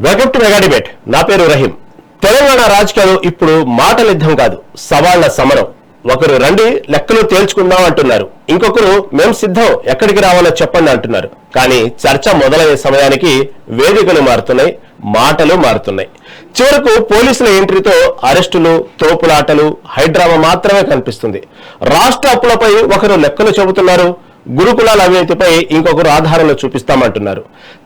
Welcome to mega debate. నా పేరు రహీం. తెలంగాణ రాజకీయాలు ఇప్పుడు మాటల యుద్ధం కాదు, సవాళ్ల సమరం. ఒకరు రండి లెక్కలు తేల్చుకుందాం అంటున్నారు, ఇంకొకరు మేం సిద్ధం ఎక్కడికి రావాలో చెప్పండి అంటున్నారు. కానీ చర్చ మొదలయ్యే సమయానికి వేదికలు మారుతున్నాయి, మాటలు మారుతున్నాయి. చివరకు పోలీసుల ఎంట్రీతో అరెస్టులు, తోపులాటలు, హైడ్రామా మాత్రమే కనిపిస్తుంది. రాష్ట్ర అప్పులపై ఒకరు లెక్కలు చెబుతున్నారు, గురుకులాల అవినీతిపై ఇంకొకరు ఆధారాలు చూపిస్తామంటున్నారు.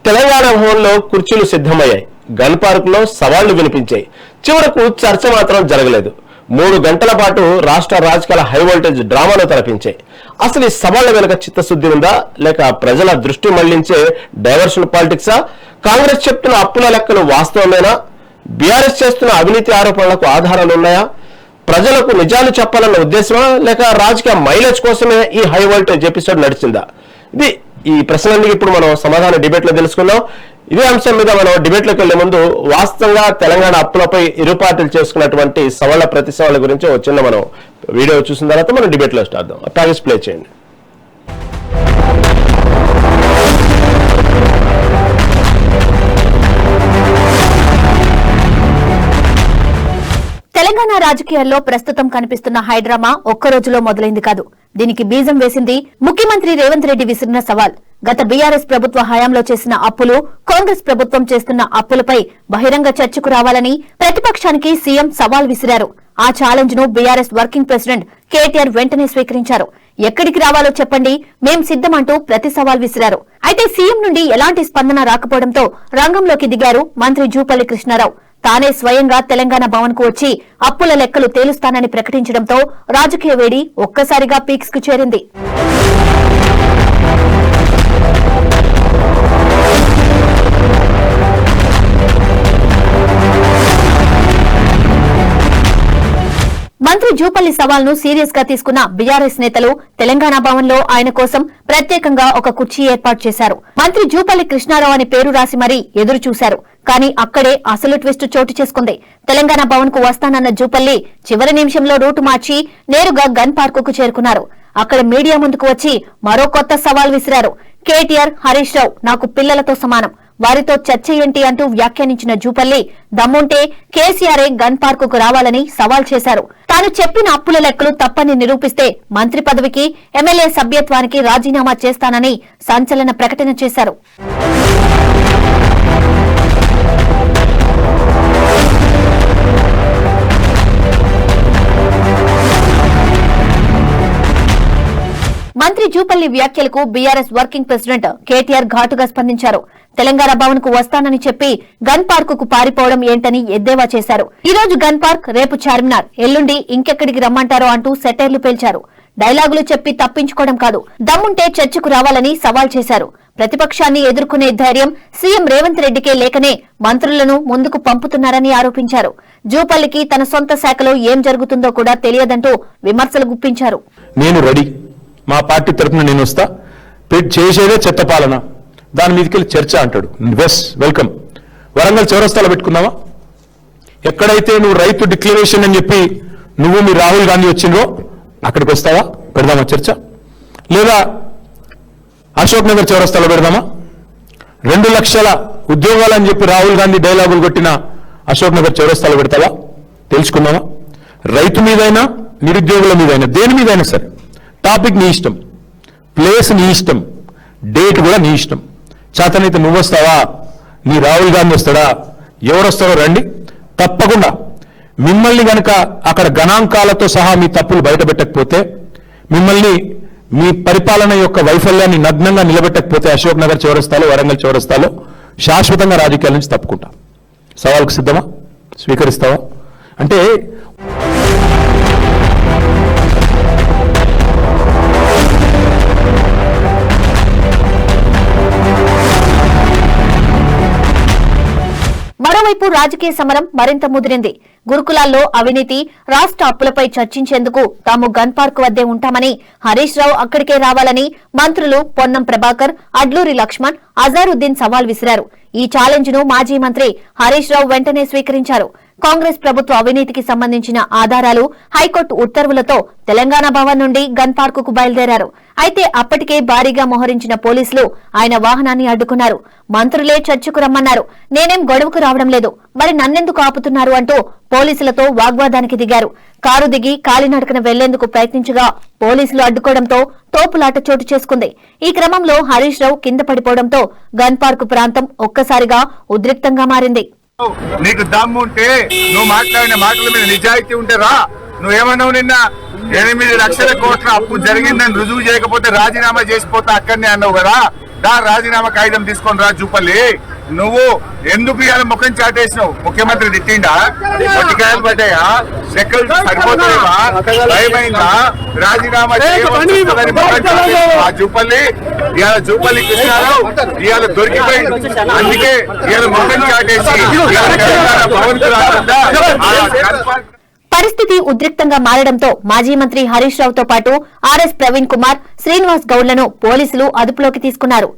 తెలంగాణ భవన్లో కుర్చీలు సిద్ధమయ్యాయి, గన్ పార్క్ లో సవాళ్లు వినిపించాయి. చివరకు చర్చ మాత్రం జరగలేదు. 3 గంటల పాటు రాష్ట్ర రాజకీయాల హై వోల్టేజ్ డ్రామాలు తలపించాయి. అసలు ఈ సవాళ్ల వెనుక చిత్తశుద్ధి ఉందా, లేక ప్రజల దృష్టి మళ్లించే డైవర్షన్ పాలిటిక్సా? కాంగ్రెస్ చెప్తున్న అప్పుల లెక్కలు వాస్తవమేనా? బీఆర్ఎస్ చేస్తున్న అవినీతి ఆరోపణలకు ఆధారాలు ఉన్నాయా? ప్రజలకు నిజాలు చెప్పాలన్న ఉద్దేశమా, లేక రాజకీయ మైలేజ్ కోసమే ఈ హై వోల్టేజ్ ఎపిసోడ్ నడిచిందా? ఈ ప్రశ్నలన్నీ ఇప్పుడు మనం సమాధాన డిబేట్ లో తెలుసుకుందాం. ఇదే అంశం మీద మనం డిబేట్ లోకి వెళ్లే ముందు వాస్తవంగా తెలంగాణ అప్పులపై ఇరు పార్టీలు చేసుకున్నటువంటి సవాళ్ల ప్రతి సవాళ్ళ గురించి ఒక చిన్న మనం వీడియో చూసిన తర్వాత మనం డిబేట్ లో స్టార్ట్ చేద్దాం. ప్యాకేజ్ ప్లే చేయండి. తెలంగాణ రాజకీయాల్లో ప్రస్తుతం కనిపిస్తున్న హైడ్రామా ఒక్క రోజులో మొదలైంది కాదు. దీనికి బీజం వేసింది ముఖ్యమంత్రి రేవంత్ రెడ్డి విసిరిన సవాల్. గత బీఆర్ఎస్ ప్రభుత్వ హయాంలో చేసిన అప్పులు, కాంగ్రెస్ ప్రభుత్వం చేస్తున్న అప్పులపై బహిరంగ చర్చకు రావాలని ప్రతిపక్షానికి సీఎం సవాల్ విసిరారు. ఆ ఛాలెంజ్ ను బీఆర్ఎస్ వర్కింగ్ ప్రెసిడెంట్ కేటీఆర్ వెంటనే స్వీకరించారు. ఎక్కడికి రావాలో చెప్పండి, మేం సిద్ధమంటూ ప్రతి సవాల్ విసిరారు. అయితే సీఎం నుండి ఎలాంటి స్పందన రాకపోవడంతో రంగంలోకి దిగారు మంత్రి జూపల్లి కృష్ణారావు. తానే స్వయంగా తెలంగాణ భవన్ కు వచ్చి అప్పుల లెక్కలు తేలుస్తానని ప్రకటించడంతో రాజకీయ వేడి ఒక్కసారిగా పీక్స్ కు చేరింది. మంత్రి జూపల్లి సవాల్ ను సీరియస్ గా తీసుకున్న బీఆర్ఎస్ నేతలు తెలంగాణ భవన్ లో ఆయన కోసం ప్రత్యేకంగా ఒక కుర్చీ ఏర్పాటు చేశారు. మంత్రి జూపల్లి కృష్ణారావు అని పేరు రాసి మరీ ఎదురు చూశారు. కానీ అక్కడే అసలు ట్విస్ట్ చోటు చేసుకుంది. తెలంగాణ భవన్ కు వస్తానన్న జూపల్లి చివరి నిమిషంలో రూటు మార్చి నేరుగా గన్ పార్క్ కు చేరుకున్నారు. అక్కడ మీడియా ముందుకు వచ్చి మరో కొత్త సవాల్ విసిరారు. కేటీఆర్, హరీష్ రావు నాకు పిల్లలతో సమానం, వారితో చర్చ ఏంటి అంటూ వ్యాఖ్యానించిన జూపల్లి దమ్ముంటే కేసీఆర్ఏ గన్ పార్క్ కు రావాలని సవాల్ చేశారు. తాను చెప్పిన అప్పుల లెక్కలు తప్పని నిరూపిస్తే మంత్రి పదవికి, ఎమ్మెల్యే సభ్యత్వానికి రాజీనామా చేస్తానని సంచలన ప్రకటన చేశారు. మంత్రి జూపల్లి వ్యాఖ్యలకు బీఆర్ఎస్ వర్కింగ్ ప్రెసిడెంట్ కేటీఆర్ ఘాటుగా స్పందించారు. తెలంగాణ భవన్ కు వస్తానని చెప్పి గన్ పార్క్ కు పారిపోవడం ఏంటని ఎద్దేవా చేశారు. ఈ రోజు గన్ పార్క్, రేపు చార్మినార్, ఎల్లుండి ఇంకెక్కడికి రమ్మంటారో అంటూ సెటైర్లు పేల్చారు. డైలాగులు చెప్పి తప్పించుకోవడం కాదు, దమ్ముంటే చర్చకు రావాలని సవాల్ చేశారు. ప్రతిపక్షాన్ని ఎదుర్కొనే ధైర్యం సీఎం రేవంత్ రెడ్డికే లేకనే మంత్రులను ముందుకు పంపుతున్నారని ఆరోపించారు. జూపల్లికి తన సొంత శాఖలో ఏం జరుగుతుందో కూడా తెలియదంటూ విమర్శలు గుప్పించారు. నేను రెడీ, మా పార్టీ తరఫున నేను వస్తా, చేసేదే చెత్త పాలన, దాని మీదకెళ్ళి చర్చ అంటాడు. వెల్కమ్. వరంగల్ చౌరస్తాలో పెట్టుకుందామా? ఎక్కడైతే నువ్వు రైతు డిక్లరేషన్ అని చెప్పి నువ్వు మీ రాహుల్ గాంధీ వచ్చిందో అక్కడికి వస్తావా? పెడదామా చర్చ? లేదా అశోక్ నగర్ చౌరస్తాలో పెడదామా? 2 లక్షల ఉద్యోగాలని చెప్పి రాహుల్ గాంధీ డైలాగులు కొట్టిన అశోక్ నగర్ చౌరస్తాలో పెడతావా? తెలుసుకుందామా? రైతు మీదైనా, నిరుద్యోగుల మీదైనా, దేని మీదైనా సరే టాపిక్ నీ ఇష్టం, ప్లేస్ నీ ఇష్టం, డేట్ కూడా నీ ఇష్టం. చేతనైతే నువ్వు వస్తావా, నీ రాహుల్ గాంధీ వస్తాడా, ఎవరు వస్తారో రండి. తప్పకుండా మిమ్మల్ని గనక అక్కడ గణాంకాలతో సహా మీ తప్పులు బయటపెట్టకపోతే, మిమ్మల్ని మీ పరిపాలన యొక్క వైఫల్యాన్ని నగ్నంగా నిలబెట్టకపోతే అశోక్ నగర్ చౌరస్తాలో, వరంగల్ చౌరస్తాలో శాశ్వతంగా రాజకీయాల నుంచి తప్పుకుంటా. సవాల్కు సిద్ధమా? స్వీకరిస్తావా? అంటే మరోవైపు రాజకీయ సమరం మరింత ముదిరింది. గురుకులాల్లో అవినీతి, రాష్ట్ర అప్పులపై చర్చించేందుకు తాము గన్ పార్క్ వద్దే ఉంటామని, హరీష్ రావు అక్కడికే రావాలని మంత్రులు పొన్నం ప్రభాకర్, అడ్లూరి లక్ష్మణ్, అజారుద్దీన్ సవాల్ విసిరారు. ఈ ఛాలెంజ్ ను మాజీ మంత్రి హరీష్ రావు వెంటనే స్వీకరించారు. కాంగ్రెస్ ప్రభుత్వ అవినీతికి సంబంధించిన ఆధారాలు హైకోర్టు ఉత్తర్వులతో తెలంగాణ భవన్ నుండి గన్ పార్క్ కు బయలుదేరారు. అయితే అప్పటికే భారీగా మోహరించిన పోలీసులు ఆయన వాహనాన్ని అడ్డుకున్నారు. మంత్రులే చర్చకు రమ్మన్నారు. నేనేం గొడవకు రావడం లేదు, మరి నన్నెందుకు ఆపుతున్నారు అంటూ పోలీసులతో వాగ్వాదానికి దిగారు. కారు దిగి కాలినడకన వెళ్లేందుకు ప్రయత్నించగా పోలీసులు అడ్డుకోవడంతో తోపులాట చోటు చేసుకుంది. ఈ క్రమంలో హరీష్ రావు కింద పడిపోవడంతో గన్ పార్క్ ప్రాంతం ఒక్కసారిగా ఉద్రిక్తంగా మారింది. నీకు దమ్ము ఉంటే నువ్వు మాట్లాడిన మాటల మీద నిజాయితీ ఉంటే రా. నువ్వేమన్నావు నిన్న 8 లక్షల కోట్ల అప్పు జరిగిందని రుజువు చేయకపోతే రాజీనామా చేసిపోతా అక్కడనే అన్నావు కదా. రాజీనామా కాగితం తీసుకొని రా జూపల్లి. నువ్వు ఎందుకు ఇవాళ ముఖం చాటేసినావు? ముఖ్యమంత్రి తిట్టిండా? పొట్టికాయలు పడ్డాయా? లెక్కలు సరిపోతాయా? భయమైందా? రాజీనామా చేయవలసిందని ముఖం చాటేసినావు ఆ జూపల్లి. ఇవాళ జూపల్లి కృష్ణారావు ఇవాళ దొరికిపోయింది. అందుకే ఇవాళ ముఖం చాటేసి తెలంగాణ భవన్ కు రాకుండా పరిస్థితి ఉద్రిక్తంగా మారడంతో మాజీ మంత్రి హరీష్ రావుతో పాటు ఆర్ఎస్ ప్రవీణ్ కుమార్, శ్రీనివాస్ గౌడ్లను పోలీసులు అదుపులోకి తీసుకున్నారు.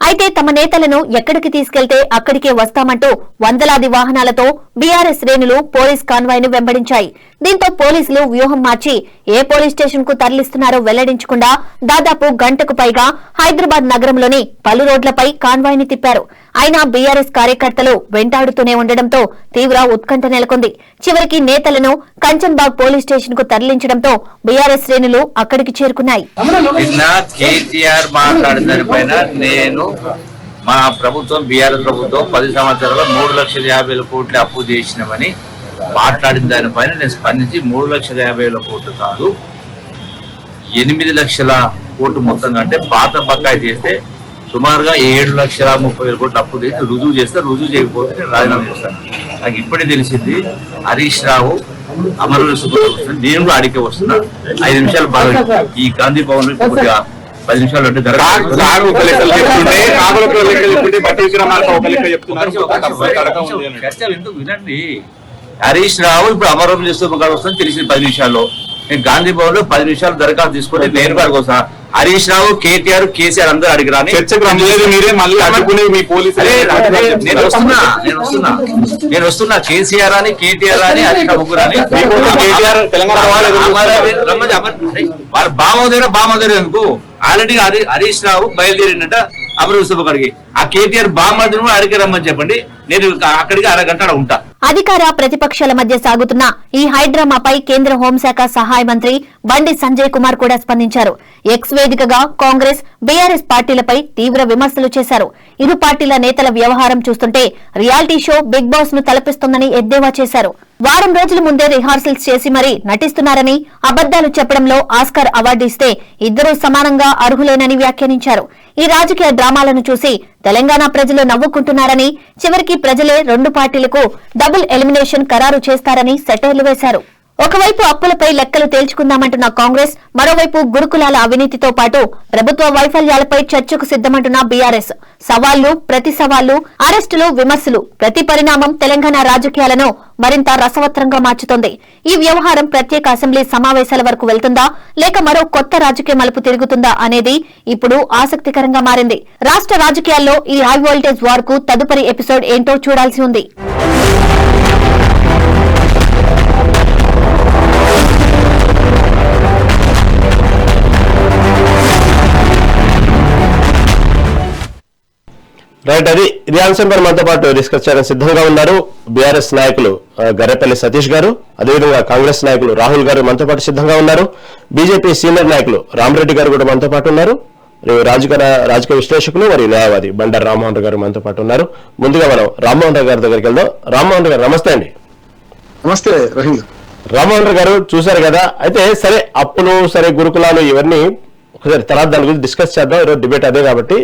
అయితే తమ నేతలను ఎక్కడికి తీసుకెళ్తే అక్కడికే వస్తామంటూ వందలాది వాహనాలతో బీఆర్ఎస్ శ్రేణులు పోలీస్ కాన్వాయ్ ను వెంబడించాయి. దీంతో పోలీసులు వ్యూహం మార్చి ఏ పోలీస్ స్టేషన్ కు తరలిస్తున్నారో వెల్లడించకుండా దాదాపు గంటకు పైగా హైదరాబాద్ నగరంలోని పలు రోడ్లపై కాన్వాయ్ ని తిప్పారు. అయినా బీఆర్ఎస్ కార్యకర్తలు వెంటాడుతూనే ఉండడంతో తీవ్ర ఉత్కంఠ నెలకొంది. చివరికి నేతలను కంచన్బాగ్ పోలీస్ స్టేషన్ కు తరలించడంతో బీఆర్ఎస్ శ్రేణులు అక్కడికి చేరుకున్నాయి. మా ప్రభుత్వం బీఆర్ఎస్ ప్రభుత్వం 10 సంవత్సరాల్లో 3,50,000 కోట్లు అప్పు చేసినామని మాట్లాడిన దానిపైన నేను స్పందించి 3,50,000 కోట్లు కాదు 8 లక్షల కోట్లు మొత్తం కంటే పాత బకాయి చేస్తే సుమారుగా 7,30,000 కోట్లు అప్పు చేసి రుజువు చేస్తే, రుజువు చేయకపోతే నేను రాజీనామా చేస్తాను. నాకు ఇప్పుడే తెలిసింది హరీష్ రావు అమరవీరుల సుబ్రహ్మణ్యం నేను కూడా అడిగే వస్తున్నా. 5 నిమిషాలు బాగా ఈ గాంధీ భవన్ కొద్దిగా 10 నిమిషాలు అంటే వినండి. హరీష్ రావు ఇప్పుడు అమరవీరుల సుబ్రహ్మణ్యం వస్తుంది తెలిసింది 10 నిమిషాల్లో. నేను గాంధీ భవన్ లో 10 నిమిషాలు దరఖాస్తు తీసుకుంటే నేను కూడా వస్తా. హరీష్ రావు, కేటీఆర్, కేసీఆర్ అందరూ అడిగిరా? నేను వస్తున్నా కేసీఆర్ అని, కేటీఆర్ అని, హరీష్ రావు ముగ్గురు అని. వాళ్ళ బామోదేరా ఎందుకు? ఆల్రెడీ హరీష్ రావు బయలుదేరిందట అమరవీరుల సుబ్రహ్మణ్యం. ఆ కేటీఆర్ బామోదేని కూడా అడిగి రమ్మని చెప్పండి. నేను అక్కడికి అరగంట ఉంటా. అధికార ప్రతిపక్షాల మధ్య సాగుతున్న ఈ హైడ్రామాపై కేంద్ర హోంశాఖ సహాయ మంత్రి బండి సంజయ్ కుమార్ కూడా స్పందించారు. ఎక్స్ వేదికగా కాంగ్రెస్, బీఆర్ఎస్ పార్టీలపై తీవ్ర విమర్శలు చేశారు. ఇరు పార్టీల నేతల వ్యవహారం చూస్తుంటే రియాలిటీ షో బిగ్ బాస్ ను తలపిస్తోందని ఎద్దేవా చేశారు. వారం రోజుల ముందే రిహార్సల్స్ చేసి మరీ నటిస్తున్నారని, అబద్దాలు చెప్పడంలో ఆస్కార్ అవార్డు ఇస్తే ఇద్దరూ సమానంగా అర్హులేనని వ్యాఖ్యానించారు. ఈ రాజకీయ డ్రామాలను చూసి తెలంగాణ ప్రజలు నవ్వుకుంటున్నారని, చివరికి ప్రజలే 2 పార్టీలకు డబుల్ ఎలిమినేషన్ ఖరారు చేస్తారని సెటైర్లు వేశారు. ఒకవైపు అప్పులపై లెక్కలు తేల్చుకుందామంటున్న కాంగ్రెస్, మరోవైపు గురుకులాల అవినీతితో పాటు ప్రభుత్వ వైఫల్యాలపై చర్చకు సిద్దమంటున్న బీఆర్ఎస్. సవాళ్లు, ప్రతి సవాళ్లు, అరెస్టులు, విమర్శలు, ప్రతి పరిణామం తెలంగాణ రాజకీయాలను మరింత రసవత్రంగా మార్చుతోంది. ఈ వ్యవహారం ప్రత్యేక అసెంబ్లీ సమావేశాల వరకు వెళ్తుందా, లేక మరో కొత్త రాజకీయ మలుపు తిరుగుతుందా అనేది ఇప్పుడు ఆసక్తికరంగా మారింది. రాష్ట్ర రాజకీయాల్లో ఈ హై వోల్టేజ్ వార్ కు తదుపరి ఎపిసోడ్ ఏంటో చూడాల్సి ఉంది. రైట్, అది ఇది అంశంపై మనతో పాటు డిస్కస్ చేయడానికి సిద్ధంగా ఉన్నారు బీఆర్ఎస్ నాయకులు గర్రెపల్లి సతీష్ గారు, అదేవిధంగా కాంగ్రెస్ నాయకులు రాహుల్ గారు మనతో పాటు సిద్ధంగా ఉన్నారు. బీజేపీ సీనియర్ నాయకులు రామరెడ్డి గారు కూడా మనతో పాటు ఉన్నారు. రాజకీయ విశ్లేషకులు మరియు న్యాయవాది బండారు రామ్మోహన్ గారు మనతో పాటు ఉన్నారు. ముందుగా మనం రామ్మోహన్ రావు గారి దగ్గరికి వెళ్దాం. రామ్మోహన్ గారు నమస్తే అండి. నమస్తే రహీం. రామ్మోహన్ గారు చూశారు కదా, అయితే సరే అప్పులు, సరే గురుకులాలు, ఇవన్నీ ఒకసారి తర్వాత దాని గురించి డిస్కస్ చేద్దాం. ఈరోజు డిబేట్ అదే కాబట్టి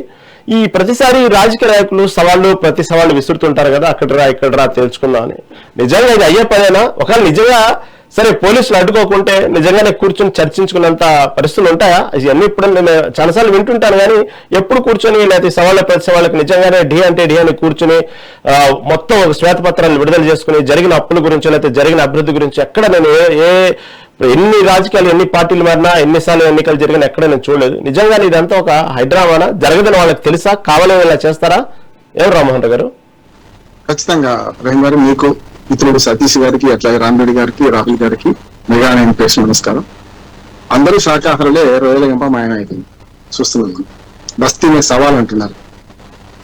ఈ ప్రతిసారి రాజకీయ నాయకులు ప్రతి సవాళ్ళు విసురుతుంటారు కదా, ఇక్కడ రా తేల్చుకుందాం అని. నిజంగా ఇది అయ్యే పనేనా? ఒకవేళ నిజంగా సరే పోలీసులు అడ్డుకోకుంటే నిజంగానే కూర్చొని చర్చించుకున్నంత పరిస్థితులు ఉంటాయా? ఇవన్నీ ఇప్పుడు నేను చాలాసార్లు వింటుంటాను, కానీ ఎప్పుడు కూర్చొని లేకపోతే ప్రతి సవాళ్ళకి నిజంగానే డి అని కూర్చొని మొత్తం ఒక శ్వేతపత్రాన్ని విడుదల చేసుకుని జరిగిన అప్పుల గురించి లేకపోతే జరిగిన అభివృద్ధి గురించి ఎక్కడ నేను ఎన్ని రాజకీయాలు, ఎన్ని పార్టీలు మారినా, ఎన్నిసార్లు ఎన్నికలు జరిగినా ఎక్కడ నేను చూడలేదు. నిజంగానే ఇదంతా ఒక హైడ్రామానా? జరగదని వాళ్ళకి తెలుసా? కావాలని ఇలా చేస్తారా? ఏం రామ్మోహన్ గారు? ఖచ్చితంగా రహీం గారు, మీకు మిత్రుడు సతీష్ గారికి, అట్లాగే రామిరెడ్డి గారికి, రాహుల్ గారికి, మెగా వెంకటేష్ నమస్కారం. అందరూ శాఖాహారులే రొయ్యలగంప మాయమైపోయింది చూస్తున్నాం. బస్తీ మీద సవాల్ అంటున్నారు.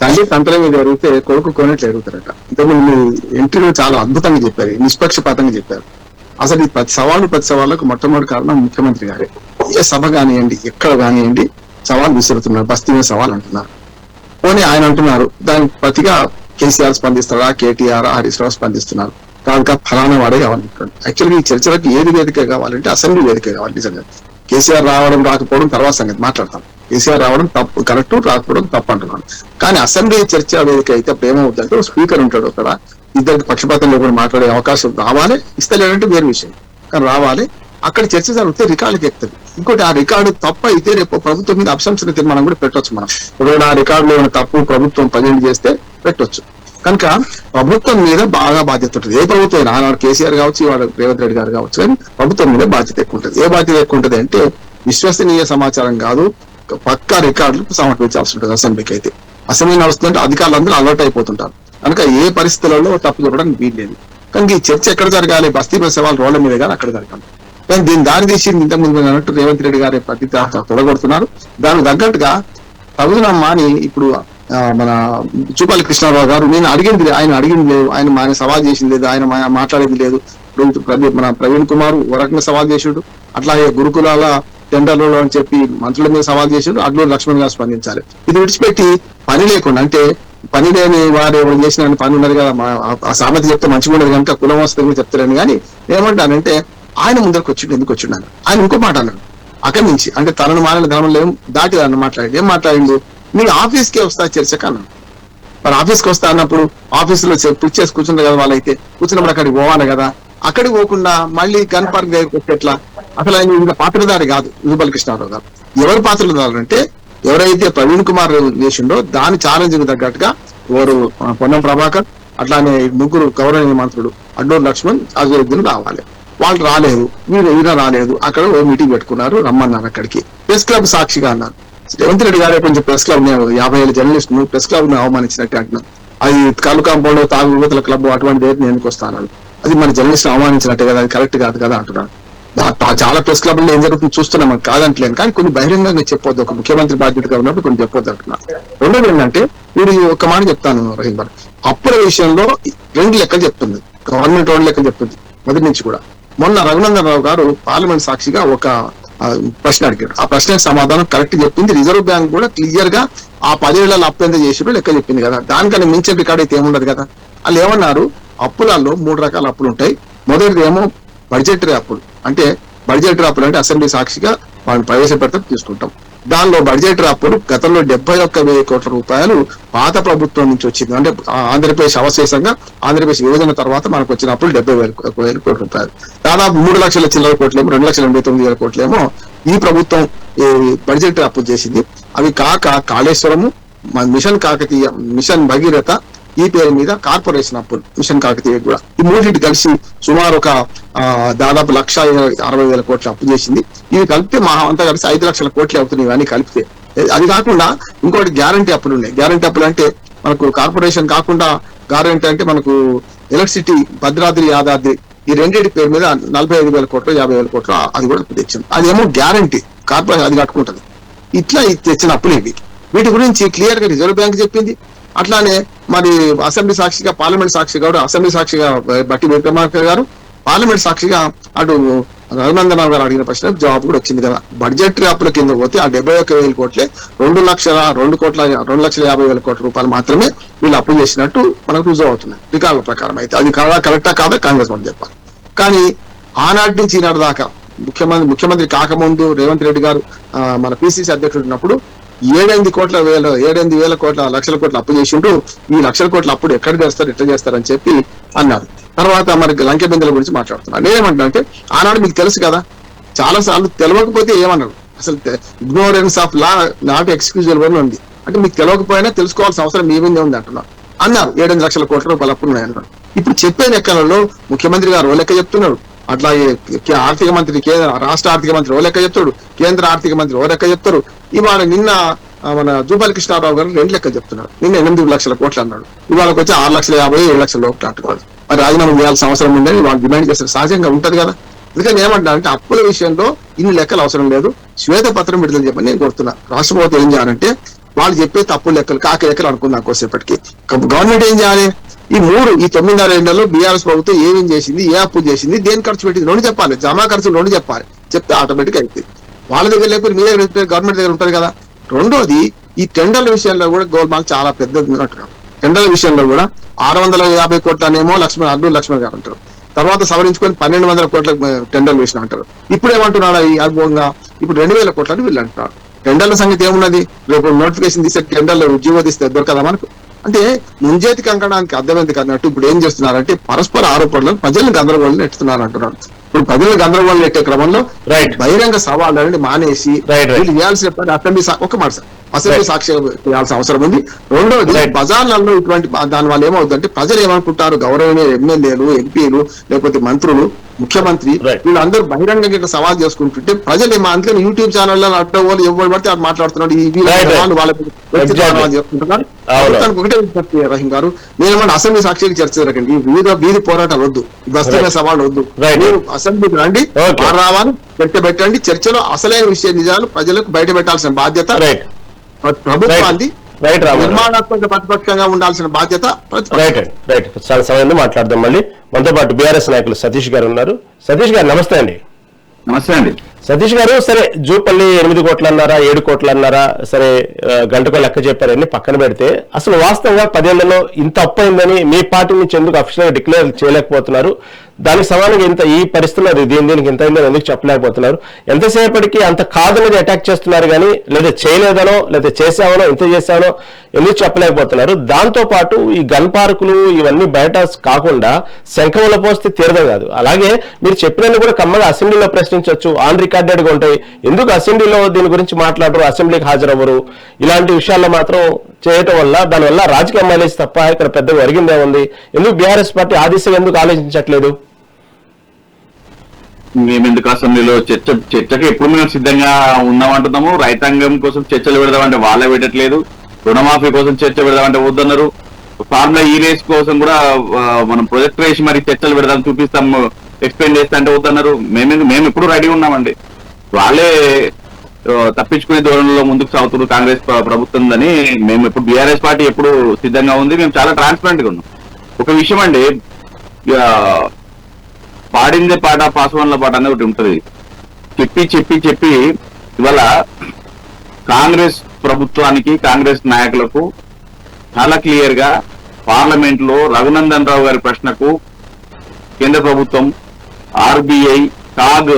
తల్లి తండ్రి మీద ఎరిగితే కొడుకు కొనేట్లు ఎరుగుతారట. ఇంతకుముందు మీ ఎంట్రీలో చాలా అద్భుతంగా చెప్పారు, నిష్పక్షపాతంగా చెప్పారు. అసలు ఈ ప్రతి సవాళ్ళకు మొట్టమొదటి కారణం ముఖ్యమంత్రి గారే. ఏ సభ కానివ్వండి, ఎక్కడ కానివ్వండి సవాల్ విసురుతున్నారు. బస్తీ మీద సవాల్ అంటున్నారు. పోనీ ఆయన అంటున్నారు, దానికి ప్రతిగా కేసీఆర్ స్పందిస్తారా, కేటీఆర్, హరీష్ రావు స్పందిస్తున్నారు. కాక ఫలానా వాడే కావాలంటున్నారు. యాక్చువల్గా ఈ చర్చలకు ఏది వేదిక కావాలంటే అసెంబ్లీ వేదిక కావాలి. నిజంగా కేసీఆర్ రావడం రాకపోవడం తర్వాత సంగతి మాట్లాడతాం. కేసీఆర్ రావడం తప్పు కరెక్ట్, రాకపోవడం తప్పు అంటున్నాను. కానీ అసెంబ్లీ చర్చ వేదిక అయితే ఏమవుతుందంటే స్పీకర్ ఉంటాడు అక్కడ, ఇద్దరికి పక్షపాతం లేకుండా మాట్లాడే అవకాశం రావాలి. ఇస్తలేదంటే వేరే విషయం, కానీ రావాలి. అక్కడ చర్చ జరిగితే రికార్డుకి ఎక్కుతుంది. ఇంకోటి ఆ రికార్డు తప్ప అయితే రేపు ప్రభుత్వం మీద అభిశంసన తీర్మానం కూడా పెట్టొచ్చు. మనం ఒకవేళ ఆ రికార్డులో ఏమైనా తప్పు ప్రభుత్వం ప్రజెంట్ చేస్తే పెట్టొచ్చు. కనుక ప్రభుత్వం మీద బాగా బాధ్యత ఉంటుంది. ఏ ప్రభుత్వం ఆనాడు కేసీఆర్ కావచ్చు, వాడు రేవంత్ రెడ్డి గారు కావచ్చు, కానీ ప్రభుత్వం మీద బాధ్యత ఎక్కువ ఉంటుంది. ఏ బాధ్యత ఎక్కువ ఉంటుంది అంటే విశ్వసనీయ సమాచారం కాదు, పక్కా రికార్డులు సమర్పించాల్సి ఉంటుంది. అసెంబ్లీకి అయితే అసెంబ్లీ నడుస్తుంటే అధికారులందరూ అలర్ట్ అయిపోతుంటారు. కనుక ఏ పరిస్థితులలో తప్పు చూడడానికి వీల్లేదు. కనుక ఈ చర్చ ఎక్కడ జరగాలి? బస్తీ మీద సవాల్ రోడ్ల మీద కానీ అక్కడ జరగాలి. కానీ దీన్ని దారి తీసి ఇంతకుముందు అన్నట్టు రేవంత్ రెడ్డి గారి ప్రతి తొడగొడుతున్నారు. దానికి తగ్గట్టుగా తగుదనమ్మా అని ఇప్పుడు మన జూపల్లి కృష్ణారావు గారు, నేను అడిగింది ఆయన అడిగింది లేదు, ఆయన సవాల్ చేసింది లేదు, ఆయన మాట్లాడేది లేదు. మన ప్రవీణ్ కుమార్ వరకంగా సవాల్ చేసాడు. అట్లాగే గురుకులాల టెండర్లలో అని చెప్పి మంత్రుల మీద సవాల్ చేసాడు. అడ్లూరు లక్ష్మణ్ గారు స్పందించాలి. ఇది విడిచిపెట్టి పని లేకుండా, అంటే పని లేని వారు ఎవరు చేసిన పని ఉన్నది కదా, ఆ సామెత చెప్తే మంచిగా ఉండదు కనుక కులం వస్తుంది చెప్తారని. కానీ ఏమంటానంటే ఆయన ముందరకు వచ్చిండు. ఎందుకు వచ్చిండు ఆయన ఇంకో మాట అన్నాడు అక్కడి నుంచి, అంటే తనను మారిన ధర్మంలో దాటి దాన్ని మాట్లాడి ఏం మాట్లాడిండు, మీరు ఆఫీస్కే వస్తా చర్చకు అన్నాడు. మరి ఆఫీస్కి వస్తా అన్నప్పుడు ఆఫీసులో పిచ్చేసి కూర్చుంటారు కదా, వాళ్ళైతే కూర్చున్నప్పుడు అక్కడికి పోవాలి కదా. అక్కడికి పోకుండా మళ్ళీ గన్ పార్క్ దగ్గరికి వస్తే ఎట్లా? అసలు ఆయన ఇంకా పాత్రధారి కాదు జూపల్లి కృష్ణారావు గారు. ఎవరు పాత్రధారు అంటే ఎవరైతే ప్రవీణ్ కుమార్ చేసిండో దాని ఛాలెంజ్ తగ్గట్టుగా ఎవరు పొన్నం ప్రభాకర్, అట్లానే ముగ్గురు గౌరవనీయ మంత్రులు అడ్లూరు లక్ష్మణ్, అజరుద్దీన్ రావాలి. వాళ్ళు రాలేదు, ఈయన రాలేదు. అక్కడ ఓ మీటింగ్ పెట్టుకున్నారు, రమ్మన్నారు. అక్కడికి ప్రెస్ క్లబ్ సాక్షిగా అన్నారు. రేవంత్ రెడ్డి గారే కొంచెం ప్రెస్ క్లబ్ 50 ఏళ్ళ జర్నలిస్ట్ ను ప్రెస్ క్లబ్ ను అవమానించినట్టు అంటున్నాను. అది కళ్ళు కాంపౌండ్ తాగుబోతుల క్లబ్ అటువంటి నేను ఎందుకు వస్తాను, అది మన జర్నలిస్ట్ అవమానించినట్టే కదా, అది కరెక్ట్ కాదు కదా అంటున్నాను. చాలా ప్రెస్ క్లబ్ లో ఏం జరుగుతుంది చూస్తున్నాం, మనం కాదంటలేను. కానీ కొన్ని బహిరంగంగా చెప్పొద్దు, ఒక ముఖ్యమంత్రి బాధ్యతగా ఉన్నప్పుడు కొన్ని చెప్పొద్దు అంటున్నాను. రెండోది ఏంటంటే వీడు ఒక మాట చెప్తాను రహీం గారు, అప్పుల విషయంలో 2 లెక్కలు చెప్తుంది గవర్నమెంట్, 2 లెక్కలు చెప్తుంది మొదటి నుంచి కూడా. మొన్న రఘునందన్ రావు గారు పార్లమెంట్ సాక్షిగా ఒక ప్రశ్న అడిగాడు. ఆ ప్రశ్నకు సమాధానం కరెక్ట్ చెప్పింది. రిజర్వ్ బ్యాంక్ కూడా క్లియర్ గా ఆ 10 ఏళ్ల అప్పు ఎంత చేసినో లెక్క చెప్పింది కదా. దానికన్నా మించిన రికార్డ్ అయితే ఏముండదు కదా. వాళ్ళు ఏమన్నారు, అప్పులలో 3 రకాల అప్పులు ఉంటాయి. మొదటిది ఏమో బడ్జెటరీ అప్పులు. అంటే బడ్జెటరీ అప్పులు అంటే అసెంబ్లీ సాక్షిగా వాళ్ళు ప్రవేశపెడతాం తీసుకుంటాం. దానిలో బడ్జెటరీ అప్పులు గతంలో 71,000 కోట్ల రూపాయలు పాత ప్రభుత్వం నుంచి వచ్చింది. అంటే ఆంధ్రప్రదేశ్ అవశేషంగా ఆంధ్రప్రదేశ్ విభజన తర్వాత మనకు వచ్చిన అప్పులు 70,000 కోట్ల రూపాయలు. దాదాపు 3 లక్షల చిల్లర కోట్లేమో, 2,89,000 కోట్లేమో ఈ ప్రభుత్వం బడ్జెటరీ అప్పులు చేసింది. అవి కాక కాళేశ్వరము, మిషన్ కాకతీయ, మిషన్ భగీరథ, ఈ పేరు మీద కార్పొరేషన్ అప్పులు మిషన్ కాకతీయ కూడా, ఈ మూడింటి కలిసి సుమారు ఒక దాదాపు 1,60,000 కోట్ల అప్పు చేసింది. ఇవి కలిపితే మహా అంతా కలిసి 5 లక్షల కోట్లు అవుతున్నాయి ఇవన్నీ కలిపితే. అది కాకుండా ఇంకోటి గ్యారంటీ అప్పులు ఉన్నాయి. గ్యారంటీ అప్పులు అంటే మనకు కార్పొరేషన్ కాకుండా గ్యారంటీ అంటే మనకు ఎలక్ట్రిసిటీ, భద్రాద్రి, యాదాద్రి, ఈ రెండింటి పేరు మీద 45,000 కోట్లు, 50,000 కోట్లు అది కూడా తెచ్చింది. అదేమో గ్యారంటీ కార్పొరేషన్ అది కట్టుకుంటుంది. ఇట్లా తెచ్చిన అప్పులు ఇవి. వీటి గురించి క్లియర్ గా రిజర్వ్ బ్యాంక్ చెప్పింది. అట్లానే మరి అసెంబ్లీ సాక్షిగా, పార్లమెంట్ సాక్షిగా కూడా, అసెంబ్లీ సాక్షిగా బట్టి విక్రమార్క గారు, పార్లమెంట్ సాక్షిగా అటు రఘునందన్ రావు గారు అడిగిన ప్రశ్న జవాబు కూడా వచ్చింది కదా. బడ్జెటరీ అప్పుల కింద పోతే ఆ 71,000 కోట్లే 2,50,000 కోట్ల రూపాయలు మాత్రమే వీళ్ళు అప్పు చేసినట్టు మనకు రుజువు అవుతున్నాయి రికార్డుల ప్రకారం. అయితే అది కరెక్టా కాదా కాంగ్రెస్ వాళ్ళు చెప్పాలి. కానీ ఆనాటి నుంచి ఈనాడు దాకా ముఖ్యమంత్రి కాకముందు రేవంత్ రెడ్డి గారు మన పిసిసి అధ్యక్షుడు ఉన్నప్పుడు 7,800,000 కోట్ల లక్షల కోట్ల అప్పు చేసింటూ ఈ లక్షల కోట్ల అప్పుడు ఎక్కడ చేస్తారు, ఎట్లా చేస్తారని చెప్పి అన్నారు. తర్వాత మరి లంకె బిందెల గురించి మాట్లాడుతున్నారు. నేనేమంటున్నా అంటే ఆనాడు మీకు తెలుసు కదా, చాలా సార్లు తెలియకపోతే ఏమన్నారు, అసలు ignorance of law not excusable ఉంది. అంటే మీకు తెలియకపోయినా తెలుసుకోవాల్సిన అవసరం మీ మీద ఉంది అంటున్నారు. అన్నారు 7 లక్షల కోట్ల రూపాయలు అప్పులు ఉన్నాయన్నారు. ఇప్పుడు చెప్పే లెక్కలలో ముఖ్యమంత్రి గారు ఓ లెక్క చెప్తున్నారు, అట్లాగే ఆర్థిక మంత్రి, రాష్ట్ర ఆర్థిక మంత్రి ఓ లెక్క చెప్తాడు, కేంద్ర ఆర్థిక మంత్రి ఓ లెక్క చెప్తారు. ఇవాళ నిన్న మన జూపల్లి కృష్ణారావు గారు 2 లెక్కలు చెప్తున్నారు. నిన్న 8 లక్షల కోట్లు అన్నాడు, ఇవాళకి వచ్చి 6,50,000 7 లక్షల లోపల అంటున్నారు. మరి రాజీనామా చేయాల్సిన అవసరం ఉందని వాళ్ళు డిమాండ్ చేస్తారు. సహజంగా ఉంటది కదా. అందుకని ఏమంటారంటే అప్పుల విషయంలో ఇన్ని లెక్కలు అవసరం లేదు, శ్వేతపత్రం విడుదల చెప్పని నేను కోరుతున్నా. రాష్ట్ర ప్రభుత్వం ఏం చేయాలంటే వాళ్ళు చెప్పే తప్పు లెక్కలు కాకి లెక్కలు అనుకుందాం కోసేపటికి. గవర్నమెంట్ ఏం చేయాలి? ఈ 9.5 ఏళ్లలో బీఆర్ఎస్ ప్రభుత్వం ఏమేం చేసింది, ఏ అప్పు చేసింది, దేని ఖర్చు పెట్టింది రెండు చెప్పాలి. జమా ఖర్చులు రెండు చెప్పాలి. చెప్తే ఆటోమేటిక్ అవుతుంది. వాళ్ళ దగ్గర లేకపోతే మీ దగ్గర గవర్నమెంట్ దగ్గర ఉంటుంది కదా. రెండోది ఈ టెండర్ల విషయంలో కూడా గోల్మాల్ చాలా పెద్దది ఉన్నట్టుగా. టెండర్ల విషయంలో కూడా 650 కోట్లనేమో అబ్దుల్ లక్ష్మణ్ గారు అంటారు. తర్వాత సవరించుకొని 1200 కోట్ల టెండర్లు వేసిన అంటారు. ఇప్పుడు ఏమంటున్నాడు ఈ అనుభవంగా ఇప్పుడు 2000 కోట్లని వీళ్ళు అంటున్నారు. టెండర్ల సంగతి ఏమున్నది? రేపు నోటిఫికేషన్ తీసే టెండర్లు ఉద్యోగం తీస్తే దొరకదా మనకు? అంటే ముంజేతి కంకణానికి అర్థమైంది కన్నట్టు ఇప్పుడు ఏం చేస్తున్నారంటే పరస్పర ఆరోపణలను ప్రజలను గందరగోళం నెట్టుతున్నారు అంటున్నారు. ఇప్పుడు ప్రజలను గందరగోళం నెట్టే క్రమంలో బహిరంగ సవాళ్ళని మానేసి వీళ్ళు చేయాల్సిన పని అసెంబ్లీ సాక్షి చేయాల్సిన అవసరం ఉంది. రెండోది బజార్లలో ఇటువంటి దాని వల్ల ఏమవుతుందంటే ప్రజలు ఏమనుకుంటారు, గౌరవనీయ ఎమ్మెల్యేలు, ఎంపీలు, లేకపోతే మంత్రులు, ముఖ్యమంత్రి వీళ్ళందరూ బహిరంగంగా సవాల్ చేసుకుంటుంటే ప్రజలు అందుకని యూట్యూబ్ ఛానల్లో అడ్డ వాళ్ళు ఎవరు పడితే అది మాట్లాడుతున్నాడు. వాళ్ళ చేసుకుంటున్నారు. ఒకటే విజ్ఞప్తి రహీం గారు, నేనేమన్నా అసెంబ్లీ సాక్షికి చర్చ జరగండి. వివిధ వీధి పోరాటాలు వద్దు, బస్తీల సవాళ్ళు వద్దు. మీరు అసెంబ్లీకి రండి, రావాలి, పెట్టండి. చర్చలో అసలైన విషయ నిజాలు ప్రజలకు బయట పెట్టాల్సిన బాధ్యత ప్రభుత్వాన్ని, నిర్మాణాత్మక ప్రతిపక్షంగా ఉండాల్సిన బాధ్యత. చాలా సమయం మాట్లాడదాం. మళ్ళీ మనతో పాటు బీఆర్ఎస్ నాయకులు సతీష్ గారు ఉన్నారు. సతీష్ గారు నమస్తే అండి. నమస్తే అండి. సతీష్ గారు, సరే జూపల్లి 8 కోట్లు అన్నారా 7 కోట్లు అన్నారా, సరే గంటకో లెక్క చెప్పారని పక్కన పెడితే అసలు వాస్తవంగా 10 ఏళ్లలో ఇంత అప్పు అయిందని మీ పార్టీ నుంచి ఎందుకు అఫీషియల్ గా డిక్లేర్ చేయలేకపోతున్నారు? దానికి సమానంగా ఇంత ఈ పరిస్థితుల్లో దీనికి ఇంత అయిందని ఎందుకు చెప్పలేకపోతున్నారు? ఎంతసేపటికి అంత కాదనేది అటాక్ చేస్తున్నారు కానీ లేదా చేయలేదనో లేదా చేసామనో ఇంత చేశామనో ఎందుకు చెప్పలేకపోతున్నారు? దాంతో పాటు ఈ గన్ పార్కులు ఇవన్నీ బయట కాకుండా శంఖంలో పోస్తే తీరడం కాదు. అలాగే మీరు చెప్పినట్టు కూడా కమ్మగా అసెంబ్లీలో ప్రశ్నించవచ్చు, ఆన్ రికార్డెడ్ గా ఉంటాయి. ఎందుకు అసెంబ్లీలో దీని గురించి మాట్లాడరు, అసెంబ్లీకి హాజరవ్వరు? ఇలాంటి విషయాల్లో మాత్రం చేయటం వల్ల దానివల్ల రాజకీయ మైలేజ్ తప్ప ఇక్కడ పెద్దగా ఒరిగిందే ఉంది. ఎందుకు బీఆర్ఎస్ పార్టీ ఆ దిశగా ఎందుకు ఆలోచించట్లేదు? మేము ఎందుకు అసెంబ్లీలో చర్చకి ఎప్పుడు మేము సిద్ధంగా ఉన్నామంటున్నాము. రైతాంగం కోసం చర్చలు పెడదామంటే వాళ్ళే పెట్టట్లేదు. రుణమాఫీ కోసం చర్చ పెడదామంటే వద్దన్నారు. ఫార్ములా ఈ రేస్ కోసం కూడా మనం ప్రొజెక్ట్ వేసి మరి చర్చలు పెడదాం, చూపిస్తాం, ఎక్స్ప్లెయిన్ చేస్తా అంటే వద్దన్నారు. మేము ఎప్పుడు రెడీ ఉన్నామండి. వాళ్ళే తప్పించుకునే ధోరణిలో ముందుకు సాగుతున్నారు కాంగ్రెస్ ప్రభుత్వం అని. మేము ఎప్పుడు బీఆర్ఎస్ పార్టీ ఎప్పుడు సిద్ధంగా ఉంది. మేము చాలా ట్రాన్స్పరెంట్ గా ఉన్నాం. ఒక విషయం అండి, పాడిందే పాట పాస్వాన్ల పాట అనేది ఒకటి ఉంటుంది. చెప్పి ఇవాళ కాంగ్రెస్ ప్రభుత్వానికి, కాంగ్రెస్ నాయకులకు చాలా క్లియర్ గా పార్లమెంట్ లో రఘునందన్ రావు గారి ప్రశ్నకు కేంద్ర ప్రభుత్వం ఆర్బీఐ కాగ్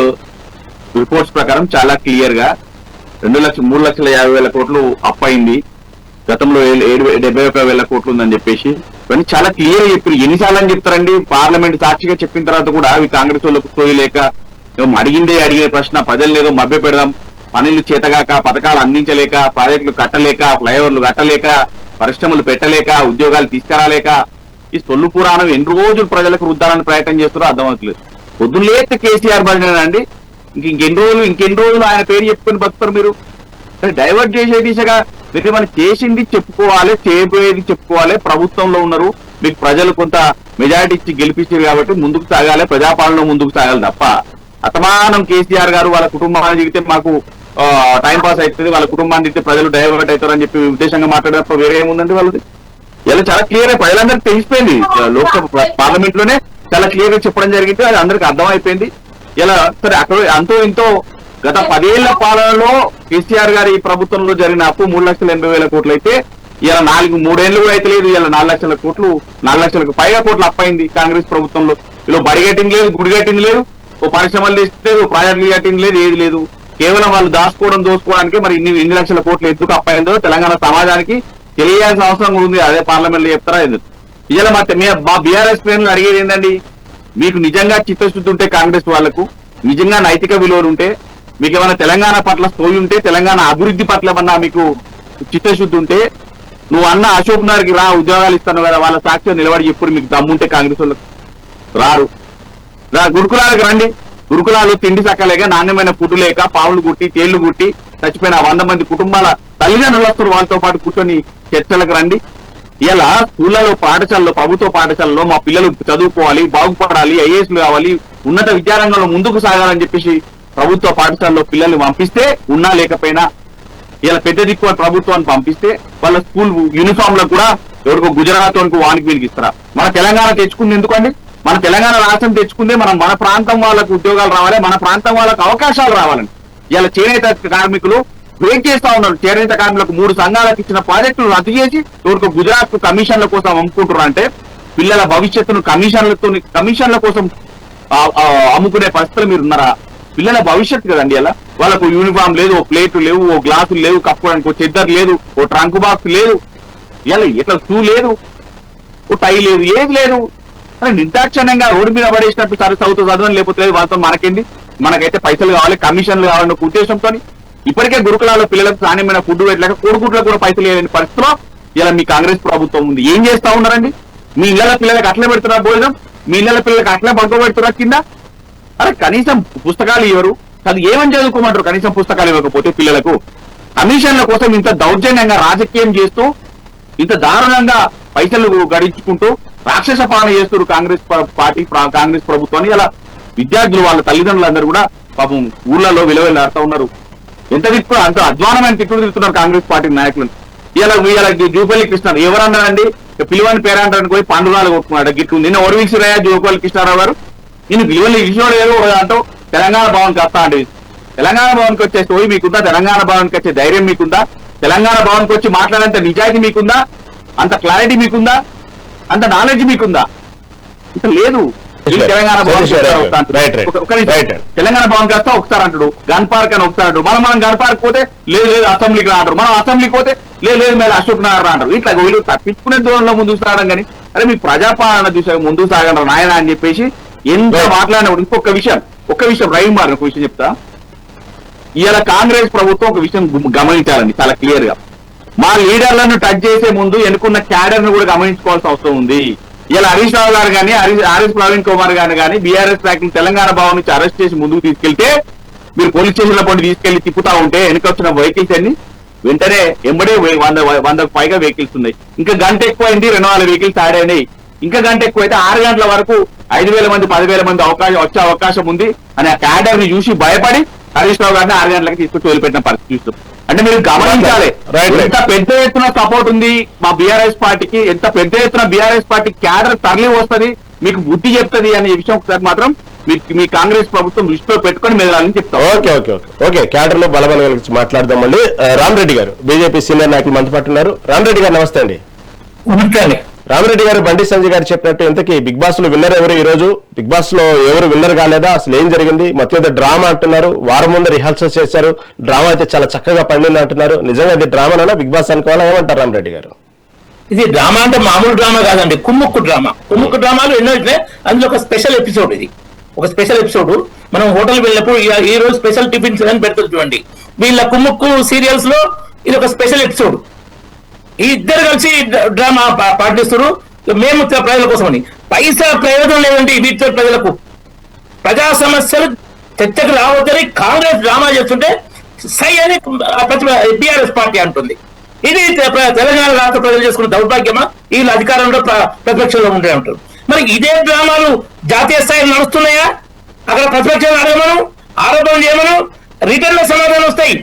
రిపోర్ట్స్ ప్రకారం చాలా క్లియర్ గా 3,50,000 కోట్లు అప్పయింది, గతంలో 71,000 కోట్లు ఉందని చెప్పేసి ఇవన్నీ చాలా క్లియర్ గా చెప్పారు. ఎన్నిసార్లు అని చెప్తారండి? పార్లమెంట్ సాక్షిగా చెప్పిన తర్వాత కూడా అవి కాంగ్రెస్ వాళ్ళకు తోయలేక, అడిగే ప్రశ్న ప్రజలు లేదో మభ్య పెడదాం, పనులు చేతగాక, పథకాలు అందించలేక, ప్రాజెక్టులు కట్టలేక, ఫ్లైఓవర్లు కట్టలేక, పరిశ్రమలు పెట్టలేక, ఉద్యోగాలు తీసుకురాలేక ఈ సొల్లు పురాణం ఎన్ని రోజులు ప్రజలకు రుద్దాలని ప్రయత్నం చేస్తారో అర్థమవుతలేదు. పొద్దులేస్తే కేసీఆర్ బదిలేనండి, ఇంకెన్ని రోజులు ఆయన పేరు చెప్పుకొని బతుకుతారు మీరు? డైవర్ట్ చేసే దిశగా మీరు మనం చేసింది చెప్పుకోవాలి, చేయబోయేది చెప్పుకోవాలి. ప్రభుత్వంలో ఉన్నారు, మీకు ప్రజలు కొంత మెజారిటీ ఇచ్చి గెలిపించారు కాబట్టి ముందుకు సాగాలి, ప్రజాపాలనలో ముందుకు సాగాలి తప్ప అతమానం కేసీఆర్ గారు వాళ్ళ కుటుంబాన్ని దిగితే మాకు టైం పాస్ అవుతుంది, వాళ్ళ కుటుంబాన్ని దిగితే ప్రజలు డైవర్ట్ అవుతారు అని చెప్పి ఉద్దేశంగా మాట్లాడేటప్పుడు వేరే ఏముందండి వాళ్ళది? ఇలా చాలా క్లియర్ గా ప్రజలందరికీ తెలిసిపోయింది. లోక్సభ పార్లమెంట్ లోనే చాలా క్లియర్ గా చెప్పడం జరిగింది, అది అందరికి అర్థమైపోయింది. ఇలా సరే అక్కడ అంతో ఇంతో గత 10 ఏళ్ల పాలనలో కేసీఆర్ గారి ప్రభుత్వంలో జరిగిన అప్పు 3,80,000 కోట్లు అయితే ఇలా 3 ఏళ్ళు కూడా అయితే లేదు. ఇలా 4 లక్షల కోట్లు, 4 లక్షలకు పైగా కోట్లు అప్పయింది కాంగ్రెస్ ప్రభుత్వంలో. ఇలా బడి కట్టింది లేదు, గుడి కట్టింది లేదు, ఓ పరిశ్రమలు తీసుకోలేదు, ప్రాజెక్టులు కట్టింది లేదు, ఏది లేదు. కేవలం వాళ్ళు దోసుకోవడానికి మరి ఇన్ని లక్షల కోట్లు ఎందుకు అప్పయిందో తెలంగాణ సమాజానికి తెలియాల్సిన అవసరం ఉంది. అదే పార్లమెంట్ లో చెప్తారా ఎందుకు? ఇలా మా బీఆర్ఎస్ శ్రేణులు అడిగేది ఏంటండి, మీకు నిజంగా చిత్తశుద్ధి ఉంటే, కాంగ్రెస్ వాళ్లకు నిజంగా నైతిక విలువలు ఉంటే, మీకు ఏమైనా తెలంగాణ పట్ల స్థోయి ఉంటే, తెలంగాణ అభివృద్ధి పట్ల ఏమన్నా మీకు చిత్తశుద్ధి ఉంటే, నువ్వు అన్న అశోక్ నగర్కి రా, ఉద్యోగాలు ఇస్తాను కదా, వాళ్ళ సాక్షి నిలబడి ఎప్పుడు మీకు దమ్ముంటే కాంగ్రెస్ వాళ్ళకు రారు. గురుకులాలకు రండి, గురుకులాలు తిండి చక్కలేక, నాణ్యమైన ఫుడ్ లేక, పావులు గుట్టి, తేళ్లు గుట్టి చచ్చిపోయిన 100 మంది కుటుంబాల తల్లిదండ్రులు వస్తారు, వాళ్ళతో పాటు కూర్చొని చర్చలకు రండి. ఇలా స్కూళ్ళలో పాఠశాలలో ప్రభుత్వ పాఠశాలలో మా పిల్లలు చదువుకోవాలి, బాగుపడాలి, ఐఏఎస్లు కావాలి, ఉన్నత విద్యారంగంలో ముందుకు సాగాలని చెప్పేసి ప్రభుత్వ పాఠశాలలో పిల్లల్ని పంపిస్తే ఉన్నా లేకపోయినా ఇలా పెద్ద దిక్కు ప్రభుత్వాన్ని పంపిస్తే వాళ్ళ స్కూల్ యూనిఫామ్ లకు కూడా ఎవరికో గుజరాత్ వరకు వానికి వీరికి ఇస్తారా? మన తెలంగాణ తెచ్చుకుంది ఎందుకండి? మన తెలంగాణ రాష్ట్రం తెచ్చుకుందే మన ప్రాంతం వాళ్ళకు ఉద్యోగాలు రావాలి, మన ప్రాంతం వాళ్ళకు అవకాశాలు రావాలని. ఇలా చేనేత కార్మికులు వెయిట్ చేస్తా ఉన్నారు. చేనేత కార్మికులకు 3 సంఘాలకు ఇచ్చిన ప్రాజెక్టులు రద్దు చేసి ఎవరికో గుజరాత్ కు కమిషన్ల కోసం అమ్ముకుంటున్నారు. అంటే పిల్లల భవిష్యత్తును కమిషన్ల కోసం అమ్ముకునే పరిస్థితులు మీరు ఉన్నారా? పిల్లల భవిష్యత్తు కదండి. ఇలా వాళ్ళకు యూనిఫామ్ లేదు, ఓ ప్లేట్లు లేవు, ఓ గ్లాసులు లేవు, కప్పుకోవడానికి ఓ చెద్దరు లేదు, ఓ ట్రంక్ బాక్స్ లేదు, ఇలా ఇట్లా షూ లేదు, ఓ టై లేదు, ఏది లేదు. అని నిర్దాక్షణ్యంగా రోడ్డు మీద పడేసినట్టు సరే చదవని లేకపోతే లేదు, వాళ్ళతో మనకేంది, మనకైతే పైసలు కావాలి, కమిషన్లు కావాలన్న ఉద్దేశంతో ఇప్పటికే గురుకులాల్లో పిల్లలకు నాణ్యమైన ఫుడ్ పెట్టలేక కోడిగుడ్లకు కూడా పైసలు లేని పరిస్థితిలో ఇలా మీ కాంగ్రెస్ ప్రభుత్వం ఉంది. ఏం చేస్తా ఉన్నారండి? మీ ఇళ్ల పిల్లలకు అట్లే పెడుతున్నారు భోజనం, మీ ఇళ్ల పిల్లలకు అట్లే పడుకోబెడుతున్నారు కింద. అరే కనీసం పుస్తకాలు ఇవ్వరు, అది ఏమని చదువుకోమంటారు? కనీసం పుస్తకాలు ఇవ్వకపోతే పిల్లలకు కమిషన్ల కోసం ఇంత దౌర్జన్యంగా రాజకీయం చేస్తూ ఇంత దారుణంగా పైసలు గడించుకుంటూ రాక్షస పాలన చేస్తారు కాంగ్రెస్ పార్టీ, కాంగ్రెస్ ప్రభుత్వాన్ని. ఇలా విద్యార్థులు వాళ్ళ తల్లిదండ్రులందరూ కూడా పాపం ఊళ్ళలో విలువలాడుతూ ఉన్నారు. ఎంత తిప్పు అంత అధ్వానమైన తిట్టుడు తిరుగుతున్నారు కాంగ్రెస్ పార్టీ నాయకులు. ఇలా జూపల్లి కృష్ణ ఎవరన్నారండి? పిలువని పేరంటారని పోయి పండుగలు కొట్టుకున్నాడు గిట్లు. నిన్న ఓర్విల్సిరయ్య జూపల్లి కృష్ణారావు గారు నేను పిలువని ఇష్టం ఏదో అంటూ తెలంగాణ భవన్కి వస్తా అండి. తెలంగాణ భవన్కి వచ్చే స్టోరీ మీకుందా? తెలంగాణ భవన్కి వచ్చే ధైర్యం మీకుందా? తెలంగాణ భవన్కి వచ్చి మాట్లాడేంత నిజాయితీ మీకుందా? అంత క్లారిటీ మీకుందా? అంత నాలెడ్జ్ మీకుందా? ఇంత లేదు. తెలంగాణ భవన్ తెలంగాణ భవన్ వస్తా ఒకసారి అంటాడు, గన్ పార్క్ అని ఒకసారి అంటాడు. మనం గన్ పార్క్ పోతే లేదు అసెంబ్లీకి అంటారు, మనం అసెంబ్లీకి పోతే లేదు మీద అశోక్ నగర్ అంటారు. ఇట్లా వీళ్ళు తప్పించుకునే దూరంలో ముందుకు సాగడం. కానీ అరే మీ ప్రజాపాలన చూసే ముందుకు సాగండి నాయన అని చెప్పేసి ఎంత మాట్లాడినప్పుడు ఇంకొక విషయం రహీం గారు ఒక విషయం చెప్తా. ఇలా కాంగ్రెస్ ప్రభుత్వం ఒక విషయం గమనించాలండి చాలా క్లియర్ గా. మా లీడర్లను టచ్ చేసే ముందు ఎన్నుకున్న క్యాడర్ ను కూడా గమనించుకోవాల్సిన అవసరం ఉంది. ఇలా హరీష్ రావు గారు కానీ ఆర్ఎస్ ప్రవీణ్ కుమార్ గారు కానీ బీఆర్ఎస్ ప్యాక్ని తెలంగాణ భవన్ నుంచి అరెస్ట్ చేసి ముందుకు తీసుకెళ్తే మీరు పోలీస్ స్టేషన్ల పండి తీసుకెళ్లి తిప్పుతా ఉంటే వెనుకొచ్చిన వెహికల్స్ అన్ని వెంటనే ఎంబడే 100కు పైగా వెహికల్స్ ఉన్నాయి. ఇంకా గంట ఎక్కువైంది, 200 వెహికల్స్ యాడ్ అయినాయి. ఇంకా గంట ఎక్కువ అయితే 6 గంటల వరకు 5,000 మంది 10,000 మంది వచ్చే అవకాశం ఉంది అని ఆ క్యాడర్ ని చూసి భయపడి హరీష్ రావు గారిని 6 గంటలకు తీసుకొచ్చి వదిలిపెట్టిన పరిస్థితి చూస్తాం. అంటే మీరు గమనించాలి ఎంత పెద్ద ఎత్తున సపోర్ట్ ఉంది మా బీఆర్ఎస్ పార్టీకి, ఎంత పెద్ద ఎత్తున బీఆర్ఎస్ పార్టీ క్యాడర్ తరలి వస్తుంది, మీకు బుద్ధి చెప్తుంది అనే విషయం ఒకసారి మాత్రం మీ కాంగ్రెస్ ప్రభుత్వం దృష్టిలో పెట్టుకొని మెదలాలని చెప్తాం. ఓకే క్యాడర్ లో బలబల గురించి మాట్లాడదాం. మళ్ళీ రామరెడ్డి గారు బీజేపీ సీనియర్ నాయకులు మనతో పాటు ఉన్నారు. రామరెడ్డి గారు నమస్తే అండి. రామరెడ్డి గారు బండి సంజయ్ గారు చెప్పినట్టు ఇంతకీ బిగ్ బాస్ లో విన్నర్ ఎవరు? ఈ రోజు బిగ్ బాస్ లో ఎవరు విన్నర్ కాలేదా? అసలు ఏం జరిగింది? మొత్తం డ్రామా అంటున్నారు. వారం ముందు రిహార్సల్స్ చేశారు, డ్రామా అయితే చాలా చక్కగా పండింది అంటున్నారు. నిజంగా ఇది డ్రామానా బిగ్ బాస్ అనుకోవాలా? ఏమంటారు రామరెడ్డి గారు? ఇది డ్రామా అంటే మామూలు డ్రామా కాదండి, కుమ్ముక్కు డ్రామా. కుమ్ముక్కు డ్రామాలు ఎన్నో ఉంటాయి, అందులో ఒక స్పెషల్ ఎపిసోడ్ ఇది. ఒక స్పెషల్ ఎపిసోడ్ మనం హోటల్ వెళ్ళినప్పుడు ఈ రోజు స్పెషల్ టిఫిన్స్ అని పెడతారు చూడండి. వీళ్ళ కుమ్ముక్కు సీరియల్స్ లో ఇది ఒక స్పెషల్ ఎపిసోడ్. ఈ ఇద్దరు కలిసి డ్రామా పాటిస్తారు. మేము ప్రజల కోసమని పైసా ప్రయోజనం లేదండి వీటితో ప్రజలకు. ప్రజా సమస్యలు చర్చకు రావద్దని కాంగ్రెస్ డ్రామా చేస్తుంటే సై అని బీఆర్ఎస్ పార్టీ అంటుంది. ఇది తెలంగాణ రాష్ట్ర ప్రజలు చేసుకున్న దౌర్భాగ్యమా? వీళ్ళు అధికారంలో ప్రతిపక్షంలో ఉండే ఉంటారు. మరి ఇదే డ్రామాలు జాతీయ స్థాయిలో నడుస్తున్నాయా? అక్కడ ప్రతిపక్షాలు అడగమను, ఆరోపణ చేయమను, రిటర్న్ లో సమాధానం వస్తాయి.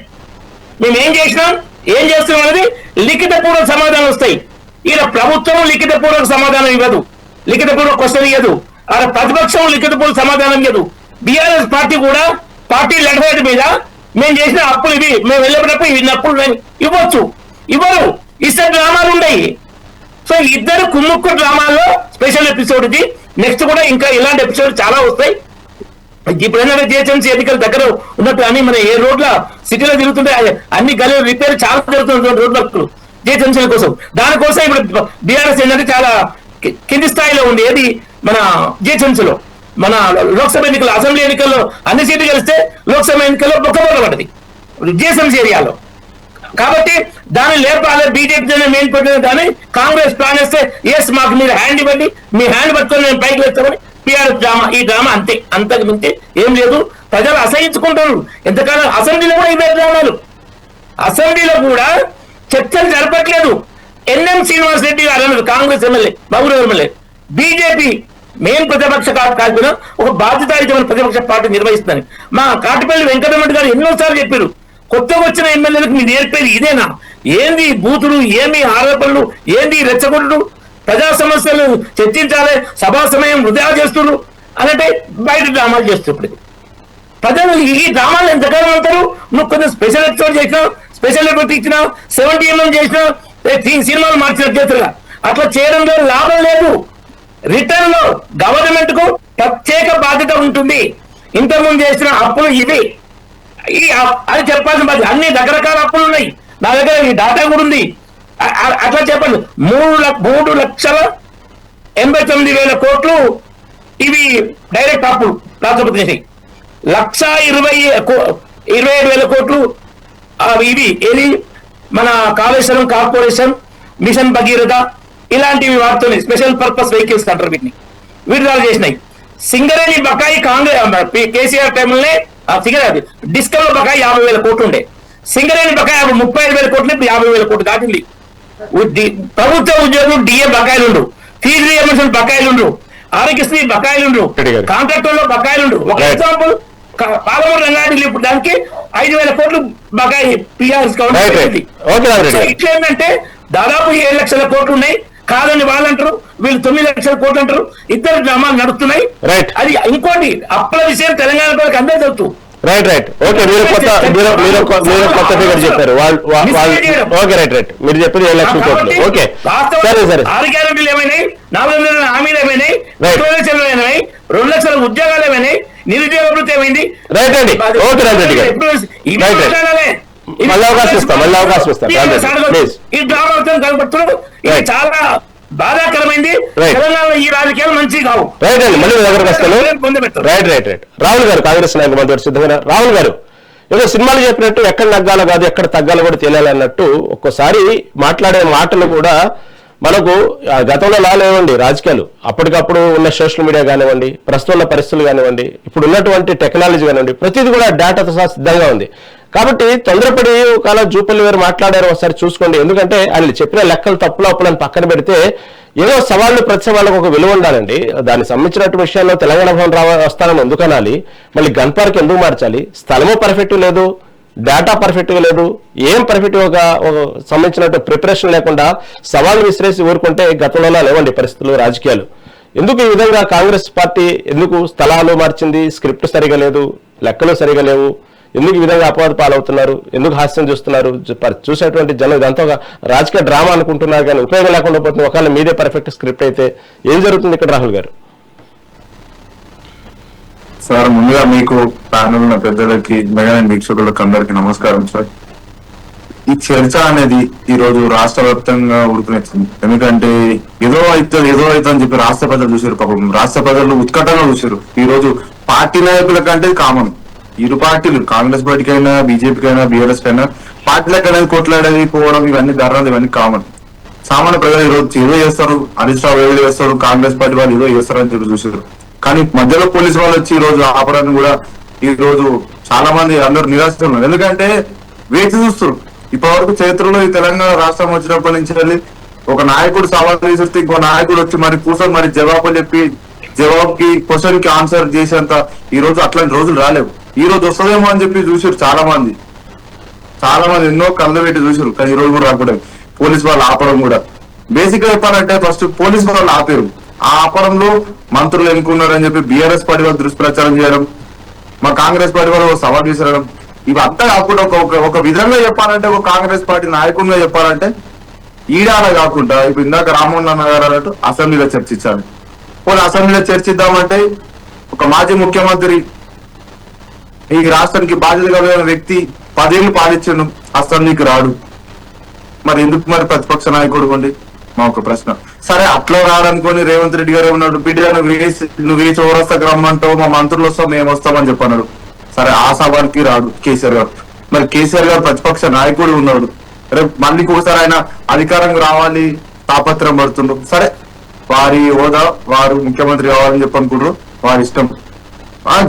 మేము ఏం చేసినాం, ఏం చేస్తున్నాం అనేది లిఖిత పూర్వక సమాధానం వస్తాయి. ఈయన ప్రభుత్వం లిఖిత పూర్వక సమాధానం ఇవ్వదు, లిఖిత పూర్వక క్వశ్చన్ ఇవ్వదు, ఆ ప్రతిపక్షం లిఖిత పూర్వక సమాధానం ఇవ్వదు. బీఆర్ఎస్ పార్టీ కూడా పార్టీ లెటర్ మీద మేము చేసిన అప్పులు ఇవి, మేము వెళ్ళేటప్పుడు ఇన్ని అప్పులు ఇవ్వచ్చు, ఇవ్వరు, ఇస్తే డ్రామాలు ఉన్నాయి. సో ఇద్దరు కుమ్ముక్కు డ్రామాల్లో స్పెషల్ ఎపిసోడ్ ఇది. నెక్స్ట్ కూడా ఇంకా ఇలాంటి ఎపిసోడ్ చాలా వస్తాయి. ఇప్పుడు ఏంటంటే జిహెచ్ఎంసీ ఎన్నికలు దగ్గర ఉన్నట్టు అని మన ఏ రోడ్ల సిటీలో తిరుగుతుంటే అన్ని గలీలు రిపేర్ చాలా జరుగుతుంది రోడ్లకు జిహెచ్ఎంసీల కోసం. దానికోసం ఇప్పుడు బీఆర్ఎస్ ఏంటంటే చాలా కింది స్థాయిలో ఉంది. ఏది మన జిహెచ్ఎంసీలో మన లోక్సభ ఎన్నికల్లో, అసెంబ్లీ ఎన్నికల్లో అన్ని సీట్లు కలిస్తే లోక్సభ ఎన్నికల్లో బొక్కబోట పడ్డది జిహెచ్ఎంసీ ఏరియాలో. కాబట్టి దాన్ని లేపాలి, బీజేపీ మెయిన్ పెట్టిన కానీ కాంగ్రెస్ ప్లాన్ వేస్తే ఎస్ మాకు మీరు హ్యాండ్ ఇవ్వండి, మీ హ్యాండ్ పట్టుకొని నేను పైకి వేస్తామని టీఆర్ఎస్ డ్రామా. ఈ డ్రామా అంతే, అంతకు మించి ఏం లేదు. ప్రజలు అసహించుకుంటారు. ఎంతకాలం అసెంబ్లీలో కూడా ఇవే డ్రామాలు. అసెంబ్లీలో కూడా చర్చలు జరపట్లేదు. ఎన్ఎం శ్రీనివాస్ రెడ్డి గారు అన్నారు, కాంగ్రెస్ ఎమ్మెల్యే, బహుళ ఎమ్మెల్యే, బీజేపీ మేము ప్రతిపక్ష కాకపోయినా ఒక బాధ్యతాయుతమైన ప్రతిపక్ష పార్టీ నిర్వహిస్తుందని. మా కాటిపల్లి వెంకటరమణ గారు ఎన్నోసార్లు చెప్పారు, కొత్తగా వచ్చిన ఎమ్మెల్యేలకు మీరు నేర్పేది ఇదేనా? ఏంది బూతులు, ఏమి ఆరోపణలు, ఏంది రెచ్చగొట్టుడు, ప్రజా సమస్యలు చర్చించాలి, సభా సమయం వృధా చేస్తున్నారు అనంటే బయట డ్రామాలు చేస్తున్నప్పుడు ప్రజలు ఈ డ్రామాలు ఎంతకాలం అంటారు? నువ్వు కొంచెం స్పెషల్ ఎపిసోడ్ చేసినావు, స్పెషల్ ఎఫెక్ట్ ఇచ్చినావు, 70mm చేసినావు, సినిమాలు మార్చినట్టు చేస్తున్నా. అట్లా చేయడంలో లాభం లేదు. రిటర్న్ లో గవర్నమెంట్ కు ప్రత్యేక బాధ్యత ఉంటుంది. ఇంతకుముందు చేసిన అప్పులు ఇవి అది చెప్పాల్సిన బాధ్యత. అన్ని రకరకాల అప్పులు ఉన్నాయి, నా దగ్గర ఈ డాటా కూడా ఉంది. అట్లా చెప్పండి. 3,89,000 కోట్లు ఇవి డైరెక్ట్ అప్పులు రాష్ట్రపతి చేసి, 1,27,000 కోట్లు ఇవి ఏది మన కాళేశ్వరం కార్పొరేషన్, మిషన్ భగీరథ ఇలాంటివి వాడుతున్నాయి. స్పెషల్ పర్పస్ వెహికల్స్ అంటారు వీటిని, విడుదల చేసినాయి. సింగరేణి బకాయి కాంగ్రెస్ కేసీఆర్ టైంలోనే డిస్కమ్ లో బకాయి 50,000 కోట్లు ఉండే. సింగరేణి బకాయి 35,000 కోట్లు, ఇప్పుడు 50,000 కోట్లు దాటింది. ప్రభుత్వ ఉద్యోగులు డిఏ బకాయిలుండు, ఫీజు రియంబర్స్మెంట్ బకాయిలుండు, ఆరోగ్యశ్రీ బకాయిలుండు, కాంట్రాక్టర్లో బకాయిలుండు. ఒక ఎగ్జాంపుల్, పాలమూరు రంగారెడ్డి ఇప్పుడు దానికి 5,000 కోట్లు బకాయి పిఆర్ఎస్ ఇట్లా ఏంటంటే దాదాపు 7 లక్షల కోట్లు ఉన్నాయి. కాదని వాళ్ళు అంటారు, వీళ్ళు 9 లక్షల కోట్లు అంటారు. ఇద్దరు డ్రామాలు నడుస్తున్నాయి. అది ఇంకోటి అప్పుల విషయం తెలంగాణ ప్రజలకు అందరూ తెలుసు. రైట్ రైట్ ఓకే, మీరు కొత్త ఫిగర్ చెప్పారు. ఓకే రైట్ రైట్, మీరు చెప్పేది 7 లక్షల కోట్లు. ఓకే సరే సరే. 6 గ్యారెంటీలు ఏమైనాయి, 400 హామీలు ఏమైనాయి, 20 లక్షలు ఏమైనాయి, 2 లక్షల ఉద్యోగాలు ఏమైనాయి, నిరుద్యోగ అభివృద్ధి ఏమైంది. రైట్ అండి, ఓకే రైట్ రెడ్డి గారు, మళ్ళీ అవకాశం ఇస్తాం. ఈ డ్రామా కనపడుతున్నారు. ఇది చాలా బాధాకరమైంది. తెలంగాణలో ఈ రాజకీయాలు మంచి కావు. రైట్ అండి, మళ్ళీ దగ్గరకు వస్తాను. Right right right. రాహుల్ గారు, కాంగ్రెస్ నాయకులు మనతో సిద్ధంగా. రాహుల్ గారు, ఏదో సినిమాలు చెప్పినట్టు ఎక్కడ నగ్గాలో కాదు ఎక్కడ తగ్గాలో కూడా తెలియాలి అన్నట్టు ఒక్కోసారి మాట్లాడే మాటలు కూడా మనకు గతంలో లేవండి. రాజకీయాలు అప్పటికప్పుడు ఉన్న సోషల్ మీడియా కానివ్వండి, ప్రస్తుతం ఉన్న పరిస్థితులు కానివ్వండి, ఇప్పుడు ఉన్నటువంటి టెక్నాలజీ కానివ్వండి, ప్రతిదీ కూడా డేటాతో సహా సిద్ధంగా ఉంది. కాబట్టి తొందరపడి ఒకవేళ జూపల్లి గారు మాట్లాడారు ఒకసారి చూసుకోండి. ఎందుకంటే ఆయన చెప్పిన లెక్కలు తప్పులు అప్పులను పక్కన పెడితే ఏదో సవాళ్ళు ప్రతి సవాళ్ళకు ఒక విలువ ఉండాలండి. దానికి సంబంధించినటువంటి విషయాల్లో తెలంగాణ భవన్ వస్తానని ఎందుకు అనాలి, మళ్ళీ గన్ పార్క్ ఎందుకు మార్చాలి, స్థలము పర్ఫెక్ట్ లేదు, డేటా పర్ఫెక్ట్ గా లేదు, ఏం పర్ఫెక్ట్ ఒక సంబంధించినట్టు ప్రిపరేషన్ లేకుండా సవాళ్ళు విసిరేసి ఊరుకుంటే గతంలో లేవండి పరిస్థితులు, రాజకీయాలు. ఎందుకు ఈ విధంగా కాంగ్రెస్ పార్టీ ఎందుకు స్థలాలు మార్చింది, స్క్రిప్ట్ సరిగా లేదు, లెక్కలు సరిగా లేవు, ఎందుకు ఈ విధంగా అపవాద పాలవుతున్నారు, ఎందుకు హాస్యం చూస్తున్నారు, చూసేటువంటి జనం ఇదంతా ఒక రాజకీయ డ్రామా అనుకుంటున్నారు కానీ ఉపయోగం లేకుండా పోతుంది. ఒకవేళ మీదే పర్ఫెక్ట్ స్క్రిప్ట్ అయితే ఏం జరుగుతుంది ఇక్కడ? రాహుల్ గారు సార్, ముందుగా మీకు ప్యానల్ ఉన్న పెద్దలకి, మెగా వీక్షకులకు అందరికి నమస్కారం సార్. ఈ చర్చ అనేది ఈ రోజు రాష్ట్ర వ్యాప్తంగా ఉడుకునేస్తుంది. ఎందుకంటే ఏదో అవుతుంది అని చెప్పి రాష్ట్ర ప్రజలు చూసారు. పాపం రాష్ట్ర ప్రజలు ఉత్కటంగా చూసారు. ఈ రోజు పార్టీ నాయకుల కంటే కామన్ ఇరు పార్టీలు, కాంగ్రెస్ పార్టీకైనా బీజేపీకైనా బీఆర్ఎస్ కైనా పార్టీలకు అనేది కొట్లాడేది పోవడం ఇవన్నీ ధర్నాలు ఇవన్నీ కామన్. సామాన్య ప్రజలు ఈ రోజు ఏదో చేస్తారు, హరీష్ రావు ఏదో చేస్తారు, కాంగ్రెస్ పార్టీ వాళ్ళు ఏదో చేస్తారు అని చెప్పి చూసారు. కానీ మధ్యలో పోలీసు వాళ్ళు వచ్చి ఈ రోజు ఆపరాన్ని కూడా ఈ రోజు చాలా మంది అందరూ నిరాశిస్తున్నారు. ఎందుకంటే వేచి చూస్తారు. ఇప్పటి వరకు చరిత్రలో ఈ తెలంగాణ రాష్ట్రం వచ్చినప్పటి నుంచి వెళ్ళి ఒక నాయకుడు సవాల్ చేస్తే ఇంకో నాయకుడు వచ్చి మరి కూర్చొని మరి జవాబు చెప్పి జవాబుకి క్వశ్చన్ కి ఆన్సర్ చేసేంత ఈ రోజు అట్లాంటి రోజులు రాలేవు. ఈ రోజు వస్తుందేమో అని చెప్పి చూసారు చాలా మంది ఎన్నో కళ్ళు పెట్టి చూసారు. కానీ ఈ రోజు కూడా రాకూడదు. పోలీసు వాళ్ళు ఆపడం కూడా బేసిక్ గా చెప్పాలంటే ఫస్ట్ పోలీసు వాళ్ళు ఆపారు. ఆ ఆపడంలో మంత్రులు ఎన్నుకున్నారని చెప్పి బీఆర్ఎస్ పార్టీ వాళ్ళు దుష్ప్రచారం చేయడం, మా కాంగ్రెస్ పార్టీ వాళ్ళు సవాల్ విసరడం, ఇవంతా కాకుండా ఒక విధంగా చెప్పాలంటే ఒక కాంగ్రెస్ పార్టీ నాయకుడిగా చెప్పాలంటే ఈడాల కాకుండా ఇప్పుడు ఇందాక రామ్మోహన్ అన్న గారు అన్నట్టు అసెంబ్లీలో చర్చించాలి. పోనీ అసెంబ్లీలో చర్చిద్దామంటే ఒక మాజీ ముఖ్యమంత్రి ఈ రాష్ట్రానికి బాధ్యత కలిగిన వ్యక్తి 10 ఏళ్ళు పాలించను, అసెంబ్లీకి రాడు. మరి ఎందుకు మరి ప్రతిపక్ష నాయకుడు ఉండి మా ఒక ప్రశ్న. సరే అట్లా రాడనుకొని రేవంత్ రెడ్డి గారు ఏమన్నాడు, బిడ్డ నువ్వు ఏ చౌరస్తాకు రమ్మంటావు, మా మంత్రులు వస్తాం మేము వస్తామని చెప్పన్నాడు. సరే ఆ సభకి రాడు కేసీఆర్ గారు. మరి కేసీఆర్ గారు ప్రతిపక్ష నాయకుడు ఉన్నాడు. రేపు మళ్ళీ ఒకసారి ఆయన అధికారంగా రావాలి తాపత్రం పడుతుండ్రు. సరే వారి హోదా, వారు ముఖ్యమంత్రి కావాలని చెప్పనుకుంటారు, వారి ఇష్టం.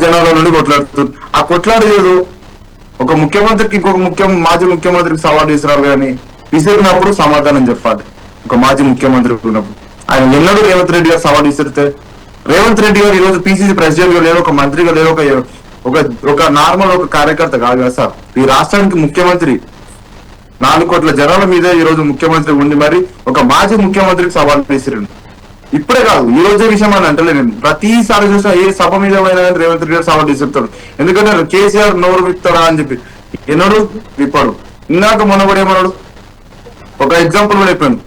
జనాల నుండి కొట్లాడుతున్నారు. ఆ కొట్లాడలేదు ఒక ముఖ్యమంత్రికి ఇంకొక మాజీ ముఖ్యమంత్రికి సవాల్ విసిరారు కానీ విసిరినప్పుడు సమాధానం చెప్పాలి. ఒక మాజీ ముఖ్యమంత్రి ఉన్నప్పుడు. ఆయన ఎన్నడూ రేవంత్ రెడ్డి గారు సవాల్ విసిరితే రేవంత్ రెడ్డి గారు ఈ రోజు పిసిసి ప్రెసిడెంట్ గా లేరు, ఒక మంత్రిగా లేరు, ఒక నార్మల్ ఒక కార్యకర్త కాదు కదా సార్. ఈ రాష్ట్రానికి ముఖ్యమంత్రి 4 కోట్ల జనాల మీద ఈ రోజు ముఖ్యమంత్రి ఉండి మరి ఒక మాజీ ముఖ్యమంత్రికి సవాల్ విసిరిండు. ఇప్పుడే కాదు, ఈ రోజే విషయం అని అంటలేదు నేను. ప్రతిసారి చూసినా ఏ సభ మీద పోయినా కానీ రేవంత్ రెడ్డి గారు సవాల్ విసురుతాడు. ఎందుకంటే కేసీఆర్ నోరు విప్పుతాడా అని చెప్పి ఎన్నడు విప్పాడు. ఇందాక మొన్నబడి ఏమన్నాడు, ఒక ఎగ్జాంపుల్ కూడా చెప్పాను.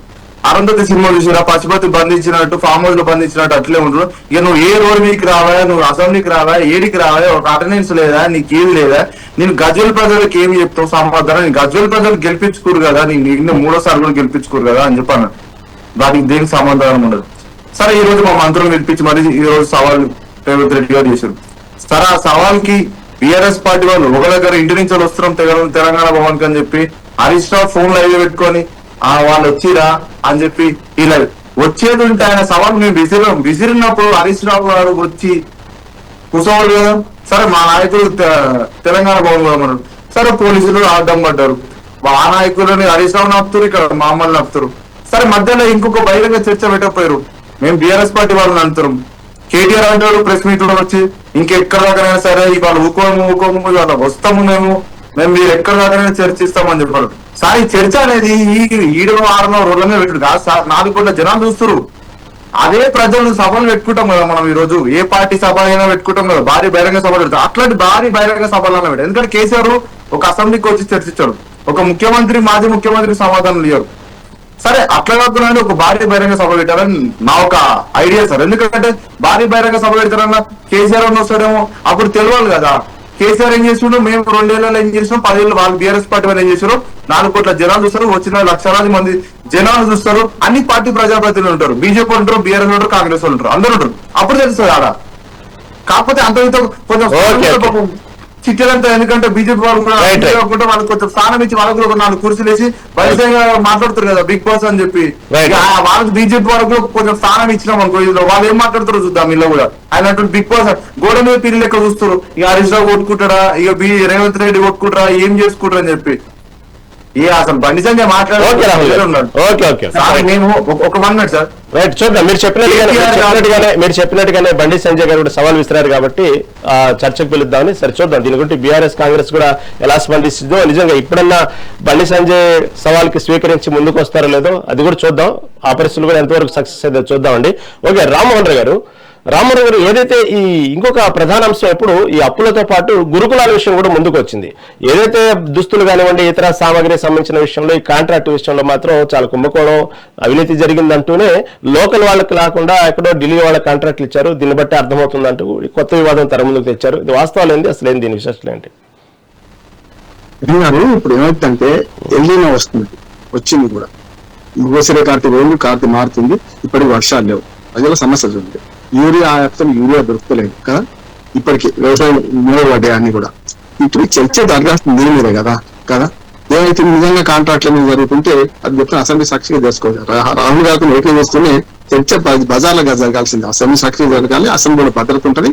అరుంధతి సినిమా చూసినా పశుపతి బంధించినట్టు ఫామ్ హౌస్ లో బంధించినట్టు అట్లే ఉంటాడు. ఇక నువ్వు ఏ రోడ్ మీదకి రావా, నువ్వు అసెంబ్లీకి రావా, ఏడికి రావా, ఒక అటెండెన్స్ లేదా, నీకేం లేదా, నేను గజ్వేల్ ప్రజలకు ఏమి చెప్తావు సమాధానం, నేను గజ్వేల్ ప్రజలు గెలిపించుకోరు కదా, నేను 3వ సారి కూడా గెలిపించుకోరు కదా అని చెప్పాను. దానికి దేనికి సమాధానం ఉండదు. సరే ఈ రోజు మా మంత్రులు గెలిపించి మరి ఈ రోజు సవాల్ రేవంత్ రెడ్డి గారు చేశారు. సరే ఆ సవాల్కి బీఆర్ఎస్ పార్టీ వాళ్ళు ఒక దగ్గర ఇంటి నుంచి వస్తున్నాం తెలంగాణ భవన్ కి అని చెప్పి హరీష్ రావు ఫోన్ లైవ్ పెట్టుకొని వాళ్ళు వచ్చిరా అని చెప్పి ఇలా వచ్చేది ఉంటే ఆయన సవాల్ మేము విసిరినప్పుడు హరీష్ రావు గారు వచ్చి కూర్చోవాలి కదా. సరే మా నాయకులు తెలంగాణ భవన్ పోమన్నారు. సరే పోలీసులు అడ్డం పడ్డారు. ఆ నాయకులని హరీష్ రావు ఆపుతారు, ఇక్కడ మామూలు ఆపుతారు. సరే మధ్యలో ఇంకొక బహిరంగ చర్చ పెట్టకపోయారు. మేము బీఆర్ఎస్ పార్టీ వాళ్ళని అంటారు. కేటీఆర్ అంటాడు ప్రెస్ మీట్ లో వచ్చి ఇంకెక్కడ దాకానైనా సరే ఇవాళ ఊకోము ఇవాళ వస్తాము మేము మీరు ఎక్కడ దాకానైనా చర్చిస్తామని చెప్పారు. సార్ ఈ చర్చ అనేది ఈ 7-6 రోజులనే పెట్టుడు కాదు సార్. 4 కోట్ల జనాలు చూస్తారు. అదే ప్రజలను సభలు పెట్టుకుంటాం కదా మనం. ఈ రోజు ఏ పార్టీ సభ అయినా పెట్టుకుంటాం కదా, భారీ బహిరంగ సభలు పెడతాం. అట్లాంటి భారీ బహిరంగ సభలు పెట్టారు. ఎందుకంటే కేసీఆర్ ఒక అసెంబ్లీకి వచ్చి చర్చించాడు. ఒక ముఖ్యమంత్రి మాజీ ముఖ్యమంత్రి సమాధానం ఇయ్యారు. సరే అట్లా కాకుండా ఒక భారీ బహిరంగ సభ పెట్టారని నా ఒక ఐడియా సార్. ఎందుకంటే భారీ బహిరంగ సభ పెడతారన్న కేసీఆర్ అని వస్తాడేమో అప్పుడు తెలియాలి కదా. కేసీఆర్ ఏం చేస్తుండో, మేము 2 ఏళ్ళలో ఏం చేసినాం, 10 ఏళ్ళు వాళ్ళు బీఆర్ఎస్ పార్టీ వాళ్ళు ఏం చేశారు, 4 కోట్ల జనాలు చూస్తారు, వచ్చిన లక్షలాది మంది జనాలు చూస్తారు. అన్ని పార్టీ ప్రజాప్రతినిధులు ఉంటారు, బీజేపీ ఉంటారు, బీఆర్ఎస్ ఉంటారు, కాంగ్రెస్ వాళ్ళు ఉంటారు, అందరూ ఉంటారు. అప్పుడు తెలుస్తుంది ఆడ. కాకపోతే అంత కొంచెం చిట్టెలంతా, ఎందుకంటే బీజేపీ వాళ్ళు కూడా వాళ్ళకి కొంచెం స్థానం ఇచ్చి వాళ్ళకు ఒక 4 కుర్చీలు వేసి బయటగా మాట్లాడుతారు కదా బిగ్ బాస్ అని చెప్పి. వాళ్ళకి బీజేపీ వాళ్ళకు కొంచెం స్థానం ఇచ్చినాం అనుకో, వాళ్ళు ఏం మాట్లాడుతారో చూద్దాం. ఇలా కూడా ఆయన బిగ్ బాస్ గోడ మీద పిల్లలు లెక్క చూస్తారు. ఇక హరీష్ రావు కొట్టుకుంటారా, ఇక రేవంత్ రెడ్డి కొట్టుకుంటారా, ఏం చేసుకుంటారా అని చెప్పి అసలు బండి సంజయ్ మేము ఒక 1 మినిట్ సార్. రైట్, చూద్దాం. మీరు చెప్పినట్టుగానే బండి సంజయ్ గారు కూడా సవాల్ విసిరారు కాబట్టి చర్చకు పిలుద్దామని. సరే చూద్దాం దీని గురించి బీఆర్ఎస్ కాంగ్రెస్ కూడా ఎలా స్పందిస్తుందో. నిజంగా ఇప్పుడన్నా బండి సంజయ్ సవాల్కి స్వీకరించి ముందుకు వస్తారో లేదో అది కూడా చూద్దాం. ఆ పరిస్థితులు కూడా ఎంతవరకు సక్సెస్ అయితే చూద్దామండి. ఓకే, రామ్మోహన్ రావు గారు ఏదైతే ఈ ఇంకొక ప్రధాన అంశం ఎప్పుడు ఈ అప్పులతో పాటు గురుకులాల విషయం కూడా ముందుకు వచ్చింది. ఏదైతే దుస్తులు కానివ్వండి ఇతర సామాగ్రి సంబంధించిన విషయంలో ఈ కాంట్రాక్ట్ విషయంలో మాత్రం చాలా కుంభకోణం అవినీతి జరిగిందంటూనే లోకల్ వాళ్ళకి కాకుండా ఎక్కడో ఢిల్లీ వాళ్ళకి కాంట్రాక్ట్లు ఇచ్చారు. దీన్ని బట్టి అర్థమవుతుందంటూ కొత్త వివాదం తెర ముందుకు తెచ్చారు. ఇది వాస్తవాలు ఏంటి, అసలు ఏంటి, దీని విశేషాలు ఏంటి? ఇప్పుడు ఏమైందంటే ఎల్లీనో వచ్చింది కూడా, గోసిరే కార్తీ మారుతుంది. ఇప్పటికి వర్షాలు లేవు, ప్రజల సమస్య ఉంది. యూరియా దొరుకుతలేదు కదా, ఇప్పటికి వ్యవసాయం మూడబడ్డాయి అన్ని కూడా. ఇప్పుడు చర్చ జరగాల్సింది దీని మీదే కదా. ఏమైతే నిజంగా కాంట్రాక్ట్ల మీద జరుగుతుంటే అది చెప్తే అసెంబ్లీ సాక్షిగా చేసుకోవాలి. రాహుల్ గారికి ఓకే చేస్తూనే చర్చ బజార్లుగా జరగాల్సింది. అసెంబ్లీ సాక్షిగా జరగాలి, అసెంబ్లీలో భద్రత ఉంటుంది.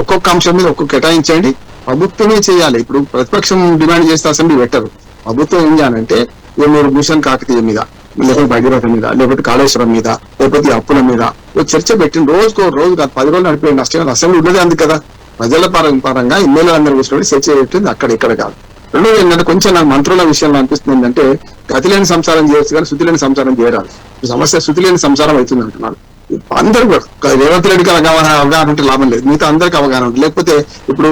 ఒక్కొక్క అంశం మీద ఒక్కొక్క కేటాయించండి, ప్రభుత్వమే చేయాలి. ఇప్పుడు ప్రతిపక్షం డిమాండ్ చేస్తే అసెంబ్లీ పెట్టరు. ప్రభుత్వం ఏం చేయాలంటే మీరు భూషణ్ కాకతీయ మీద, లేకపోతే భగీరథ మీద, లేకపోతే కాళేశ్వరం మీద, లేకపోతే అప్పుల మీద చర్చ పెట్టిన రోజు కాదు 10 రోజులు నడిపే నష్టం అసెంబ్లీ ఉండదు. అందుకు కదా ప్రజల పరంగా ఎమ్మెల్యేలందరూ కూర్చొని చర్చ పెట్టింది అక్కడ ఇక్కడ కాదు. రెండోది ఏంటంటే కొంచెం నాకు మంత్రుల విషయంలో అనిపిస్తుంది ఏంటంటే గతి లేని సంసారం చేయొచ్చు కానీ శృతి లేని సంసారం చేయరాదు. సమస్య శృతి లేని సంసారం అవుతుంది అంటున్నారు అందరూ కూడా. రేవంత్ రెడ్డికి అవగాహన ఉంటే లాభం లేదు, మిగతా అందరికి అవగాహన ఉంటుంది. లేకపోతే ఇప్పుడు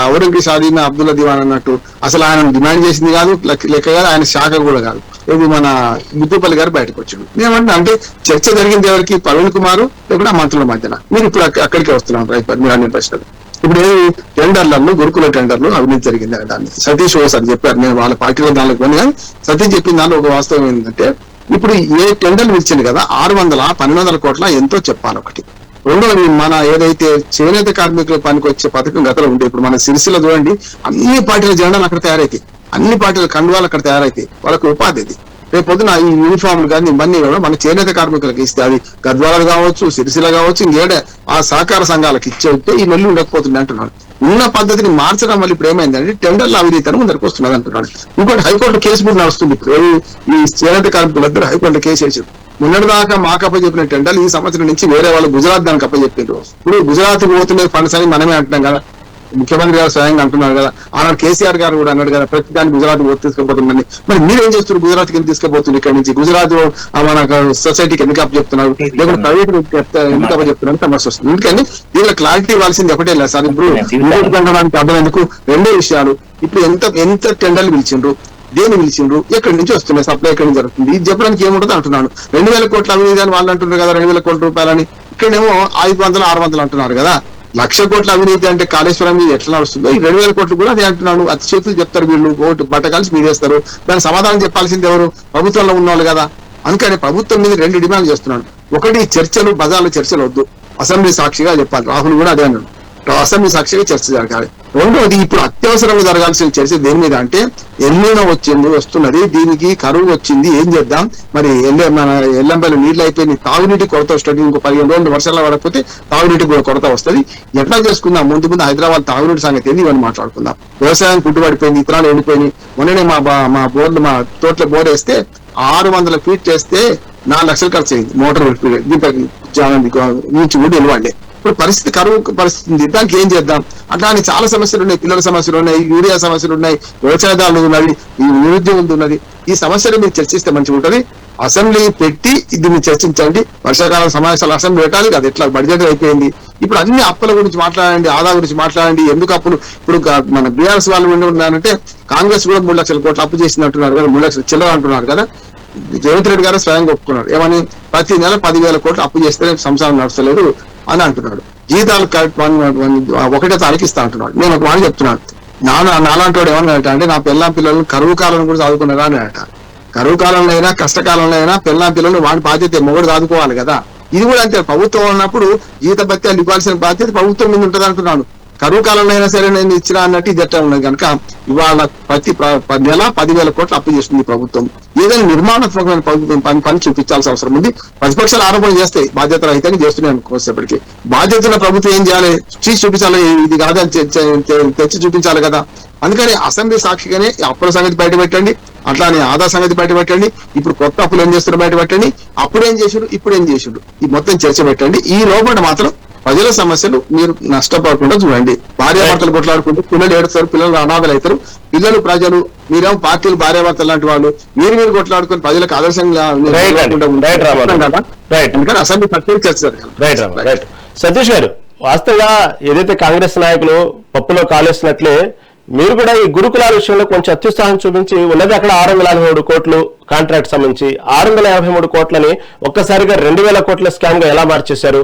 ఔరంగీ షాదీన అబ్దుల్లా దివాన్ అన్నట్టు అసలు ఆయన డిమాండ్ చేసింది కాదు, లెక్క కాదు, ఆయన శాఖ కూడా కాదు. ఇది మన ముద్దుపల్లి గారు బయటకు వచ్చాడు. ఏమంటే అంటే చర్చ జరిగింది ఎవరికి, ప్రవీణ్ కుమార్ లేకుండా మంత్రుల మధ్యన. మీరు ఇప్పుడు అక్కడికే వస్తున్నాం మీరు అన్ని ప్రశ్నలు. ఇప్పుడు ఏది టెండర్లలో గురుకుల టెండర్లు అవినీతి జరిగింది దాన్ని సతీష్ ఓసారి చెప్పారు. నేను వాళ్ళ పార్టీలో దానిలో కొని కానీ సతీష్ చెప్పిన దానిలో ఒక వాస్తవం ఏంటంటే ఇప్పుడు ఏ టెండర్లు ఇచ్చింది కదా 600-1200 కోట్ల ఎంతో చెప్పాలి ఒకటి. రెండోది మన ఏదైతే చేనేత కార్మికుల పనికి వచ్చే పథకం గతంలో ఉంటే ఇప్పుడు మన సిరిసిల్ల చూడండి అన్ని పార్టీల జెండాలు అక్కడ తయారైతాయి, అన్ని పార్టీల కండువాలు అక్కడ తయారైతాయి, వాళ్ళకి ఉపాధి ఇది. రేపు పొద్దున ఈ యూనిఫామ్లు కానీ ఇవన్నీ కూడా మన చేనేత కార్మికులకు ఇస్తే, అది గద్వాలు కావచ్చు, సిరిసిల్ల కావచ్చు, ఇంకేడే ఆ సహకార సంఘాలకు ఇచ్చేస్తే ఈ నెల్లు ఉండకపోతుంది అంటున్నాడు. ఉన్న పద్ధతిని మార్చడం వల్ల ఇప్పుడు ఏమైందంటే టెండర్ల అవినీతి అని ముందరికి వస్తున్నది అంటున్నాడు. ఇంకోటి హైకోర్టు కేసు కూడా నడుస్తుంది. ఇప్పుడు ఈ చేనేత కార్మికులందరూ హైకోర్టు కేసు వేసారు. మొన్నటి దాకా మాకు అప్పచెప్పిన టెండర్లు ఈ సంవత్సరం నుంచి వేరే వాళ్ళు గుజరాత్ దానికి అప్పచెప్పారు. ఇప్పుడు గుజరాత్ పోతున్న ఫండ్స్ అని మనమే అంటున్నాం కదా, ముఖ్యమంత్రి గారు స్వయంగా అంటున్నారు కదా, ఆనాడు కేసీఆర్ గారు కూడా అన్నాడు కదా, ప్రతి దాన్ని గుజరాత్ తీసుకుపోతుందని. మరి మీరేం చేస్తున్నారు? గుజరాత్కి ఎందుకు తీసుకుపోతుంది? ఇక్కడ నుంచి గుజరాత్ మన సొసైటీకి ఎందుకు అప్పు చెప్తున్నారు, లేకపోతే ప్రైవేట్ ఎందుకు అప్పు చెప్తున్నారు సమస్య వస్తుంది. ఎందుకని దీనిలో క్లారిటీ ఇవ్వాల్సింది ఒకటే లేదు సార్. ఇప్పుడు అనడానికి అర్థం ఎందుకు? రెండే విషయాలు. ఇప్పుడు ఎంత టెండర్లు పిలిచిండ్రు, దేని పిలిచిండ్రు, ఎక్కడి నుంచి వస్తున్నాయి, సప్లై ఎక్కడి నుంచి జరుగుతుంది, ఇది చెప్పడానికి ఏముంటుందో అంటున్నాను. 2000 కోట్ల అవినీతి అని వాళ్ళు అంటున్నారు కదా, 2000 కోట్ల రూపాయలని. ఇక్కడేమో 500, 600 అంటున్నారు కదా. 1,00,000 కోట్ల అవినీతి అంటే కాళేశ్వరం మీద ఎట్లా నడుస్తుందో ఈ 2,000 కోట్లు కూడా అదే అంటున్నాను. అతి చేతులు చెప్తారు వీళ్ళు, ఓటు బట్ట కలిసి మీరేస్తారు. దానికి సమాధానం చెప్పాల్సింది ఎవరు? ప్రభుత్వంలో ఉన్నవాళ్ళు కదా. అందుకని ప్రభుత్వం మీద 2 డిమాండ్ చేస్తున్నాను. ఒకటి, చర్చలు, బజార్లు చర్చలు వద్దు, అసెంబ్లీ సాక్షిగా చెప్పాలి. రాహుల్ కూడా అదే అన్నాడు, అసెంబ్లీ సాక్షిగా చర్చ జరగాలి. రెండోది, ఇప్పుడు అత్యవసరంగా జరగాల్సిన చర్చ దేని మీద అంటే ఎల్నినో వస్తున్నది, దీనికి కరువు వచ్చింది, ఏం చేద్దాం, మరి మన ఎల్లంపల్లి నీళ్లు అయిపోయింది, తాగునీటి కొరత వస్తుంది, ఇంకో 15 రోజులు వర్షాలు పడకపోతే తాగునీటి కూడా కొరత వస్తుంది. ఎట్లా చేసుకుందాం? ముందు హైదరాబాద్ తాగునీటి సంగతి ఏంది ఇవన్నీ మాట్లాడుకుందాం. వ్యవసాయం కుట్టుబడిపోయింది, ఇతరాలు ఎండిపోయినాయి. మొన్ననే మా బోర్లు, మా తోటలో బోర్ వేస్తే 600 ఫీట్ చేస్తే 4 లక్షలు ఖర్చు అయింది. మోటార్ నుంచి కూడా నిలవండి. ఇప్పుడు పరిస్థితి కరువు పరిస్థితి ఉంది, దానికి ఏం చేద్దాం? అట్లానే చాలా సమస్యలు ఉన్నాయి. పిల్లల సమస్యలు ఉన్నాయి, యూరియా సమస్యలు ఉన్నాయి, వ్యవసాయదారులు ఉన్నది, ఈ నిరుద్యోగులు ఉన్నది. ఈ సమస్యలు మీరు చర్చిస్తే మంచిగా ఉంటుంది. అసెంబ్లీ పెట్టి దీన్ని చర్చించండి. వర్షాకాలం సమావేశాలు అసెంబ్లీ పెట్టాలి కదా, ఎట్లా బడ్జెట్ అయిపోయింది. ఇప్పుడు అన్ని అప్పుల గురించి మాట్లాడండి, ఆదా గురించి మాట్లాడండి. ఎందుకు అప్పులు? ఇప్పుడు మన బీఆర్ఎస్ వాళ్ళు ఉన్నారంటే కాంగ్రెస్ కూడా 3 లక్షల కోట్లు అప్పు చేసింది అంటున్నారు కదా, 3 లక్షలు చిల్లర అంటున్నారు కదా. రేవంత్ రెడ్డి గారు స్వయంగా ఒప్పుకున్నారు. ఏమని? ప్రతి నెల 10,000 కోట్లు అప్పు చేస్తే సంసారం నడుస్తలేదు అని అంటున్నాడు. జీతాలు 1వ తారీఖు ఇస్తా అంటున్నాడు. నేను ఒక మాట చెప్తున్నాను, నాలాంటి వాడు ఏమన్నా అంటే నా పిల్లలను కరువు కాలం కూడా చదువుకున్నారా అని అంట. కరువు కాలంలో అయినా కష్టకాలంలో అయినా పిల్లలు వాడి బాధ్యత మొగుడు చదువుకోవాలి కదా. ఇది కూడా అంతే. ప్రభుత్వం ఉన్నప్పుడు జీత భత్యాలు ఇవ్వాల్సిన బాధ్యత ప్రభుత్వం మీద ఉంటుంది అంటున్నాను. కరువు కాలంలో అయినా సరే నేను ఇచ్చినా అన్నట్టు ఇది ఎట్లా ఉన్నది కనుక ఇవాళ ప్రతి నెల 10,000 కోట్లు అప్పు చేస్తుంది ప్రభుత్వం. ఏదైనా నిర్మాణాత్మకమైన పని చూపించాల్సిన అవసరం ఉంది. ప్రతిపక్షాలు ఆరోపణలు చేస్తాయి, బాధ్యత రహితంగా చేస్తున్నాయి అనుకోసేపటికి. బాధ్యతల ప్రభుత్వం ఏం చేయాలి? చూపించాలి, ఇది కాదని తెచ్చి చూపించాలి కదా. అందుకని అసెంబ్లీ సాక్షిగానే అప్పుల సంగతి బయట పెట్టండి, అట్లానే ఆదా సంగతి బయట పెట్టండి. ఇప్పుడు కొత్త అప్పులు ఏం చేస్తున్నారు బయట పెట్టండి. అప్పుడేం చేసుడు, ఇప్పుడేం చేసుడు, ఈ మొత్తం చర్చ పెట్టండి. ఈ లోపల మాత్రం ప్రజల సమస్యలు మీరు నష్టపోకుండా చూడండి. భార్యాభర్తలు కొట్లాడుకుంటూ పిల్లలు ఏడుస్తారు, పిల్లలు అనాథలు అవుతారు. పిల్లలు ప్రజలు, మీరేమో పార్టీలు భార్యాభర్తలు లాంటి వాళ్ళు, మీరు కొట్లాడుకుని ప్రజలకు ఆదర్శంగా అసెంబ్లీ ప్రత్యేక చర్చ జరగాలి. సతీష్ గారు, వాస్తవంగా ఏదైతే కాంగ్రెస్ నాయకులు పప్పులో కాలేసినట్లే మీరు కూడా ఈ గురుకులాల విషయంలో కొంచెం అత్యుత్సాహం చూపించి ఉన్నది అక్కడ 653 కోట్లు కాంట్రాక్ట్ సంబంధించి 653 కోట్లని ఒక్కసారిగా 2,000 కోట్ల స్కామ్ గా ఎలా మార్చేశారు?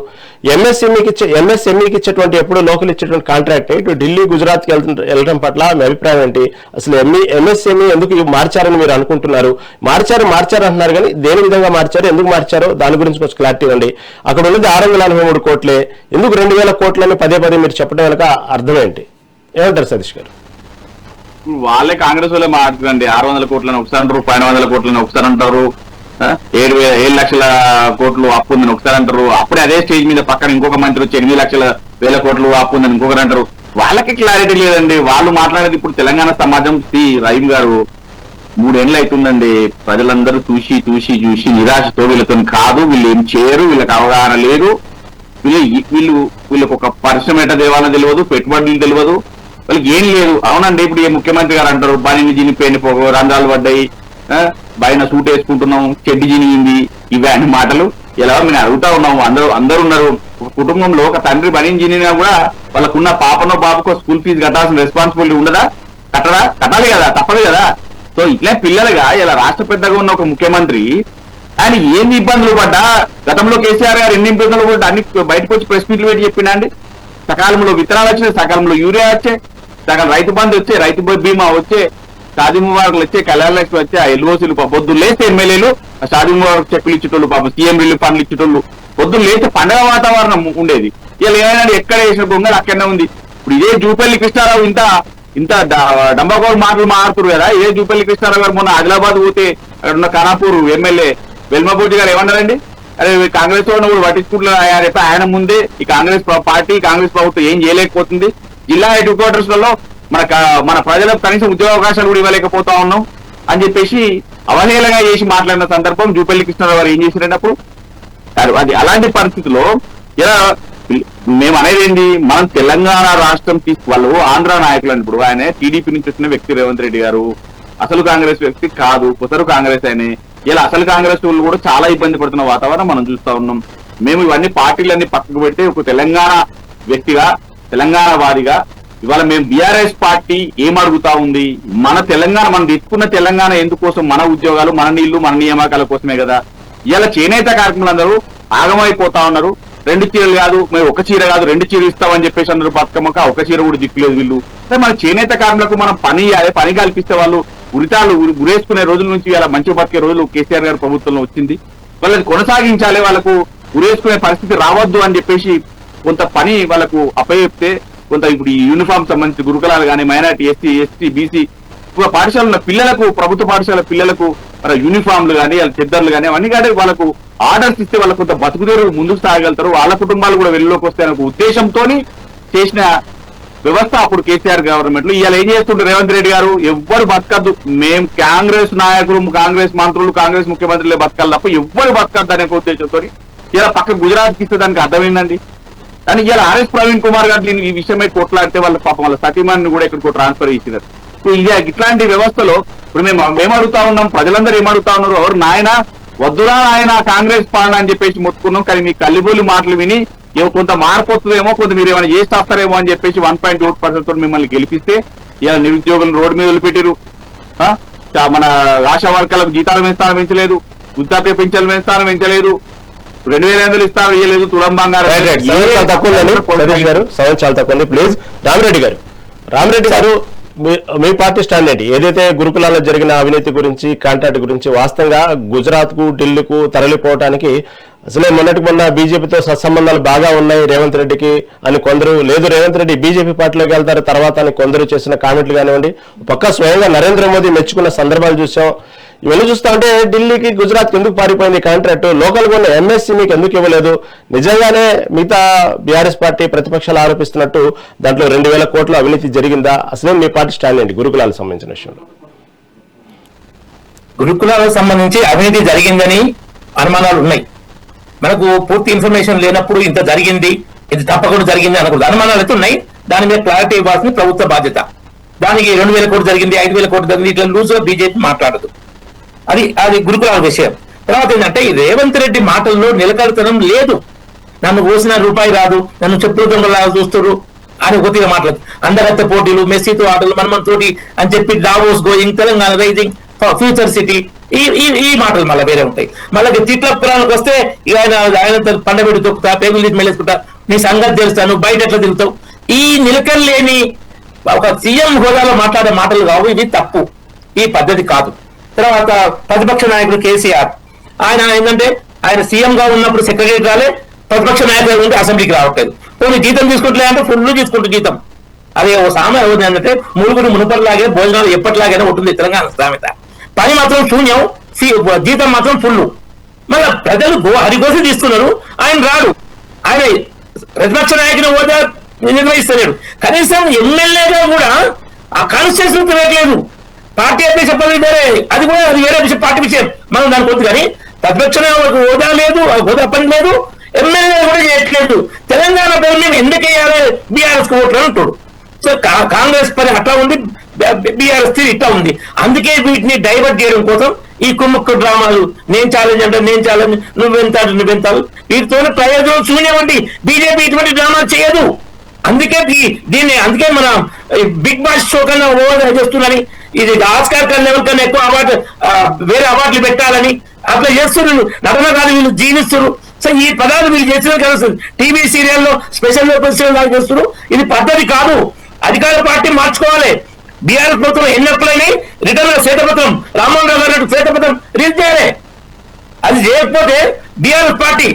ఎంఎస్ఎంఈకి ఇచ్చేటువంటి ఎప్పుడు లోకల్ ఇచ్చేటువంటి కాంట్రాక్ట్ ఇటు ఢిల్లీ, గుజరాత్ కి వెళ్ళడం పట్ల మీ అభిప్రాయం ఏంటి? అసలు ఎంఎస్ఎంఈ ఎందుకు మార్చారని మీరు అనుకుంటున్నారు? మార్చారు అంటున్నారు కానీ దేని విధంగా మార్చారు, ఎందుకు మార్చారో దాని గురించి కొంచెం క్లారిటీ ఇవ్వండి. అక్కడ ఉన్నది 653 కోట్లే, ఎందుకు 2,000 కోట్లని పదే మీరు చెప్పడం వెనక అర్థం ఏంటి? ఏమంటారు సతీష్ గారు? వాళ్ళే కాంగ్రెస్ వాళ్ళే మాట్లాడుతుందండి. 600 కోట్లని ఒకసారి అంటారు, 1,100 కోట్లని ఒకసారి అంటారు, 7 లక్షల కోట్లు అప్పు ఉందని ఒకసారి అంటారు. అప్పుడే అదే స్టేజ్ మీద పక్కన ఇంకొక మంత్రి వచ్చి 8 లక్షల కోట్లు అప్పు ఉందని ఇంకొకరు అంటారు. వాళ్ళకి క్లారిటీ లేదండి. వాళ్ళు మాట్లాడేది ఇప్పుడు తెలంగాణ సమాజం. రహీం గారు 3 ఏళ్ళు అవుతుందండి. ప్రజలందరూ చూసి నిరాశతో వీళ్ళతో కాదు, వీళ్ళు ఏం చేయరు, వీళ్ళకి అవగాహన లేదు, వీళ్ళకి ఒక పరిశ్రమ ఎట్లా దేవాలని తెలియదు, పెట్టుబడులు తెలియదు, వాళ్ళకి ఏం లేదు. అవునండి, ఇప్పుడు ఏ ముఖ్యమంత్రి గారు అంటారు బనిని జినిపోయిన రంధ్రాలు పడ్డాయి, బయట సూట్ వేసుకుంటున్నాం, చెడ్డి జినిగింది, ఇవి అన్ని మాటలు ఇలా మేము అడుగుతా ఉన్నాము. అందరూ ఉన్నారు. ఒక కుటుంబంలో ఒక తండ్రి బనిని జినినా కూడా వాళ్ళకున్న పాపకో స్కూల్ ఫీజు కట్టాల్సిన రెస్పాన్సిబిలిటీ ఉండదా? కట్టాలి కదా, తప్పదు కదా. సో ఇట్లా పిల్లలుగా ఇలా రాష్ట్ర పెద్దగా ఉన్న ఒక ముఖ్యమంత్రి ఆయన ఎన్ని ఇబ్బందులు పడ్డా, గతంలో కేసీఆర్ గారు ఎన్ని ఇబ్బందులు పడ్డా అన్ని బయటకు వచ్చి ప్రెస్ మీట్లు పెట్టి చెప్పినా అండి. సకాలంలో విత్తనాలు వచ్చాయి, సకాలంలో యూరియా వచ్చాయి, సకాలం రైతు బంధు వచ్చే, రైతు బీమా వచ్చే, షాదీ ముబారకులు వచ్చే, కళ్యాణ లక్ష్మి వచ్చే, ఆ ఎల్ఓసీలు పొద్దున్న లేస్తే ఎమ్మెల్యేలు షాదీ ముబారక్ చెక్కులు ఇచ్చేటోళ్ళు, పాపం సీఎం రిలీఫ్ ఫండ్లు ఇచ్చేటోళ్ళు, పొద్దున్న లేస్తే పండగ వాతావరణం ఉండేది. ఇలా ఏమైనా ఎక్కడ వేసిన బొంగలు అక్కడనే ఉంది. ఇప్పుడు ఇదే జూపల్లి కృష్ణారావు ఇంత డంబాకోల్ మాటలు మారుతున్నారు కదా. ఏ జూపల్లి కృష్ణారావు గారు మొన్న ఆదిలాబాద్ పోతే అక్కడ ఉన్న ఖానాపూర్ ఎమ్మెల్యే వెల్మపూర్తి గారు ఏమన్నారండి, అరే కాంగ్రెస్ వాళ్ళు కూడా పట్టించుకుంటున్నారు, ఆయన ముందే ఈ కాంగ్రెస్ పార్టీ కాంగ్రెస్ ప్రభుత్వం ఏం చేయలేకపోతుంది, జిల్లా హెడ్ క్వార్టర్స్ లలో మన ప్రజలకు కనీసం ఉద్యోగ అవకాశాలు కూడా ఇవ్వలేకపోతా ఉన్నాం అని చెప్పేసి అవహేళనగా చేసి మాట్లాడిన సందర్భం జూపల్లి కృష్ణారావు గారు ఏం చేసినప్పుడు అది అలాంటి పరిస్థితిలో ఇలా మేము అనేది ఏంటి, మనం తెలంగాణ రాష్ట్రం వాళ్ళు ఆంధ్ర నాయకులు అన్నప్పుడు ఆయన టీడీపీ నుంచి వచ్చిన వ్యక్తి రేవంత్ రెడ్డి గారు అసలు కాంగ్రెస్ వ్యక్తి కాదు, కుసరు కాంగ్రెస్ అయినే. ఇలా అసలు కాంగ్రెస్ వాళ్ళు కూడా చాలా ఇబ్బంది పడుతున్న వాతావరణం మనం చూస్తా ఉన్నాం. మేము ఇవన్నీ పార్టీలన్నీ పక్కకు పెట్టి ఒక తెలంగాణ వ్యక్తిగా తెలంగాణ వాదిగా ఇవాళ మేము బీఆర్ఎస్ పార్టీ ఏం అడుగుతా ఉంది, మన తెలంగాణ మనం తెచ్చుకున్న తెలంగాణ ఎందుకోసం, మన ఉద్యోగాలు మన నీళ్లు మన నియామకాల కోసమే కదా. ఇలా చేనేత కార్మికులందరూ ఆగమైపోతా ఉన్నారు. 2 చీరలు కాదు, మేము ఒక చీర కాదు 2 చీరలు ఇస్తామని చెప్పేసి అందరూ బతుకమ్మక ఒక చీర కూడా దిక్కులేదు వీళ్ళు. మన చేనేత కార్మికులకు మనం పని ఇవ్వాలి, పని కల్పిస్తే వాళ్ళు ఉరేసుకునే రోజుల నుంచి ఇలా మంచి బతికే రోజులు కేసీఆర్ గారి ప్రభుత్వంలో వచ్చింది. వాళ్ళని కొనసాగించాలి, వాళ్ళకు ఉరేసుకునే పరిస్థితి రావద్దు అని చెప్పేసి కొంత పని వాళ్ళకు అప్పచెప్తే కొంత ఇప్పుడు ఈ యూనిఫామ్ సంబంధించి గురుకులాలు కానీ మైనారిటీ ఎస్సీ ఎస్టీ బీసీ పాఠశాల ఉన్న పిల్లలకు ప్రభుత్వ పాఠశాల పిల్లలకు యూనిఫామ్లు కానీ వాళ్ళ చెద్దర్లు కానీ అవన్నీ కానీ వాళ్ళకు ఆర్డర్స్ ఇస్తే వాళ్ళకు కొంత బతుకుదేరు ముందుకు సాగలుగుతారు, వాళ్ళ కుటుంబాలు కూడా వెలుగులోకి వస్తాయనే ఒక ఉద్దేశంతో చేసిన వ్యవస్థ అప్పుడు కేసీఆర్ గవర్నమెంట్ లో. ఇవాళ ఏం చేస్తుంటారు రేవంత్ రెడ్డి గారు, ఎవ్వరు బతకద్దు, మేము కాంగ్రెస్ నాయకులు కాంగ్రెస్ మంత్రులు కాంగ్రెస్ ముఖ్యమంత్రులే బతకాలి తప్ప ఎవ్వరు బతకద్దు అనే ఉద్దేశంతో ఇలా పక్క గుజరాత్ కి ఇస్తే దానికి అర్థమైందండి. కానీ ఇలా ఆర్ఎస్ ప్రవీణ్ కుమార్ గారు ఈ విషయమై కొట్లాడితే వాళ్ళ పాపం వాళ్ళ సతీమణిని కూడా ఇక్కడికి ట్రాన్స్ఫర్ చేసినారు. ఇట్లాంటి వ్యవస్థలో ఇప్పుడు మేము ఏమడుగుతా ఉన్నాం, ప్రజలందరూ ఏమడుగుతా ఉన్నారు, ఎవరు నాయన వద్దురా ఆయన కాంగ్రెస్ పాలన అని చెప్పేసి మొత్తుకున్నాం. కానీ మీ కల్లిబోలి మాటలు విని కొంత మార్పు వస్తుందేమో, కొంత మీరు ఏమైనా చేస్తారేమో అని చెప్పేసి 1.8% తో మిమ్మల్ని గెలిపిస్తే ఇలా నిరుద్యోగులు రోడ్డు మీద వదిలిపెట్టారు. మన ఆశా వర్గాలకు జీతాలు పెంచలేదు, వృద్ధాప్య పెన్షన్లు పెంచలేదు, 2000 ఇస్తాను ఇయ్యలేదు, తులం బంగారం చాలా తక్కువ. ప్లీజ్ రామిరెడ్డి గారు మీ పార్టీ స్టాండ్ ఏంటి? ఏదైతే గురుకులాల్లో జరిగిన అవినీతి గురించి కాంట్రాక్ట్ గురించి వాస్తవంగా గుజరాత్ కు ఢిల్లీకు తరలిపోవడానికి అసలే మొన్న బీజేపీతో సత్సంబంధాలు బాగా ఉన్నాయి రేవంత్ రెడ్డికి అని కొందరు, లేదు రేవంత్ రెడ్డి బీజేపీ పార్టీలోకి వెళ్తారు తర్వాత అని కొందరు చేసిన కామెంట్లు కానివ్వండి, పక్క స్వయంగా నరేంద్ర మోదీ మెచ్చుకున్న సందర్భాలు చూసాం. ఇవన్నీ చూస్తా ఉంటే ఢిల్లీకి గుజరాత్ ఎందుకు పారిపోయింది కాంట్రాక్ట్, లోకల్ గా ఉన్న ఎంఎస్సీ మీకు ఎందుకు ఇవ్వలేదు? నిజంగానే మిగతా బీఆర్ఎస్ పార్టీ ప్రతిపక్షాలు ఆరోపిస్తున్నట్టు దాంట్లో 2000 కోట్ల అవినీతి జరిగిందా? అసలే మీ పార్టీ స్టాండ్ ఏంటి గురుకులాలకు సంబంధించిన విషయంలో? గురుకులాలకు సంబంధించి అవినీతి జరిగిందని అనుమానాలు ఉన్నాయి. మనకు పూర్తి ఇన్ఫర్మేషన్ లేనప్పుడు ఇంత జరిగింది, ఇది తప్పకుండా జరిగింది అనకూడదు. అనుమానాలు అయితే ఉన్నాయి, దాని మీద క్లారిటీ ఇవ్వాల్సిన ప్రభుత్వ బాధ్యత. దానికి 2000 కోట్లు జరిగింది, 5000 కోట్లు జరిగింది, ఇట్లా లూజ్ గా బీజేపీ మాట్లాడదు. అది గురుకులాల విషయం. తర్వాత ఏంటంటే ఈ రేవంత్ రెడ్డి మాటల్లో నిలకడతనం లేదు. నన్ను కోసిన రూపాయి రాదు, నన్ను చెప్పులు దొంగలాగా చూస్తారు అని కొద్దిగా మాట్లాడు. అందరంత పోటీలు, మెస్సీతో ఆటలు, మనతోటి అని చెప్పి Davos going, Telangana rising, future city, ఈ మాటలు మళ్ళీ వేరే ఉంటాయి. మళ్ళీ తిట్ల పురాణాలకు వస్తే ఇక ఆయన పండబెట్టి తొక్కుతా, పేగులు తీసి మెల్లేసుకుంటా, నీ సంగతి తెలుస్తాను, బయట ఎట్లా తిరుగుతావు. ఈ నిలకడలేని ఒక సీఎం హోదాలో మాట్లాడే మాటలు కావు, ఇవి తప్పు, ఈ పద్ధతి కాదు. తర్వాత ప్రతిపక్ష నాయకుడు కేసీఆర్, ఆయన ఏంటంటే ఆయన సీఎం గా ఉన్నప్పుడు సెక్రటరీ రాలే, ప్రతిపక్ష నాయకులు ఉంటే అసెంబ్లీకి రావట్లేదు. పోనీ జీతం తీసుకుంటలే అంటే ఫుల్ తీసుకుంటూ జీతం. అదే ఓ సామెత ఏంటంటే మురుగుడు మునుపటిలాగే భోజనాలు ఎప్పటిలాగైనా ఉంటుంది తెలంగాణ సామెత. పని మాత్రం శూన్యం, జీతం మాత్రం ఫుల్. మళ్ళీ ప్రజలు హరికోసం తీసుకున్నారు, ఆయన రాడు. ఆయన ప్రతిపక్ష నాయకుని హోదా నిర్వహిస్తలేడు. కనీసం ఎమ్మెల్యేగా కూడా ఆ కాన్స్టిట్యూషన్ తిరగలేదు. పార్టీ అంటే చెప్పాలి వేరే, అది కూడా అది వేరే విషయం, పార్టీ విషయం, మనం దానికి వద్దు. కానీ ప్రతిపక్ష హోదా లేదు, హోదా పని లేదు, ఎమ్మెల్యే కూడా చేయట్లేదు. తెలంగాణ పేరు మేము ఎందుకు వేయాలి బీఆర్ఎస్ కు ఓట్లు అంటాడు. సో కాంగ్రెస్ పని అట్లా ఉంది, బీఆర్ఎస్ తీరు ఇట్లా ఉంది. అందుకే వీటిని డైవర్ట్ చేయడం కోసం ఈ కుమ్మక్కు డ్రామాలు, నేను ఛాలెంజ్ అంటే నేను ఛాలెంజ్, నువ్వెంతాలు, వీటితోనే ప్రయోజనం శూన్యమండి. బీజేపీ ఇటువంటి డ్రామాలు చేయదు. అందుకే అందుకే మన బిగ్ బాస్ షో కన్నా ఓవర్ చేస్తున్నారని, ఇది ఆస్కార్ కన్నా లెవెల్ కన్నా ఎక్కువ అవార్డు, వేరే అవార్డులు పెట్టాలని అట్లా చేస్తున్నారు. నటన కాదు, వీళ్ళు జీవిస్తున్నారు. సో ఈ పదాలు వీళ్ళు చేసిన కదా, టీవీ సీరియల్లో స్పెషల్ లాగా చేస్తున్నారు. ఇది పద్ధతి కాదు. అధికార పార్టీ మార్చుకోవాలి. బీఆర్ఎస్ ప్రభుత్వం ఎన్నప్పులైనా రిటర్న్ శ్వేతపత్రం, రామ్మోహన్ రావు గారు శ్వేతపత్రం రిలీజ్ చేయాలి. అది చేయకపోతే బీఆర్ఎస్ పార్టీ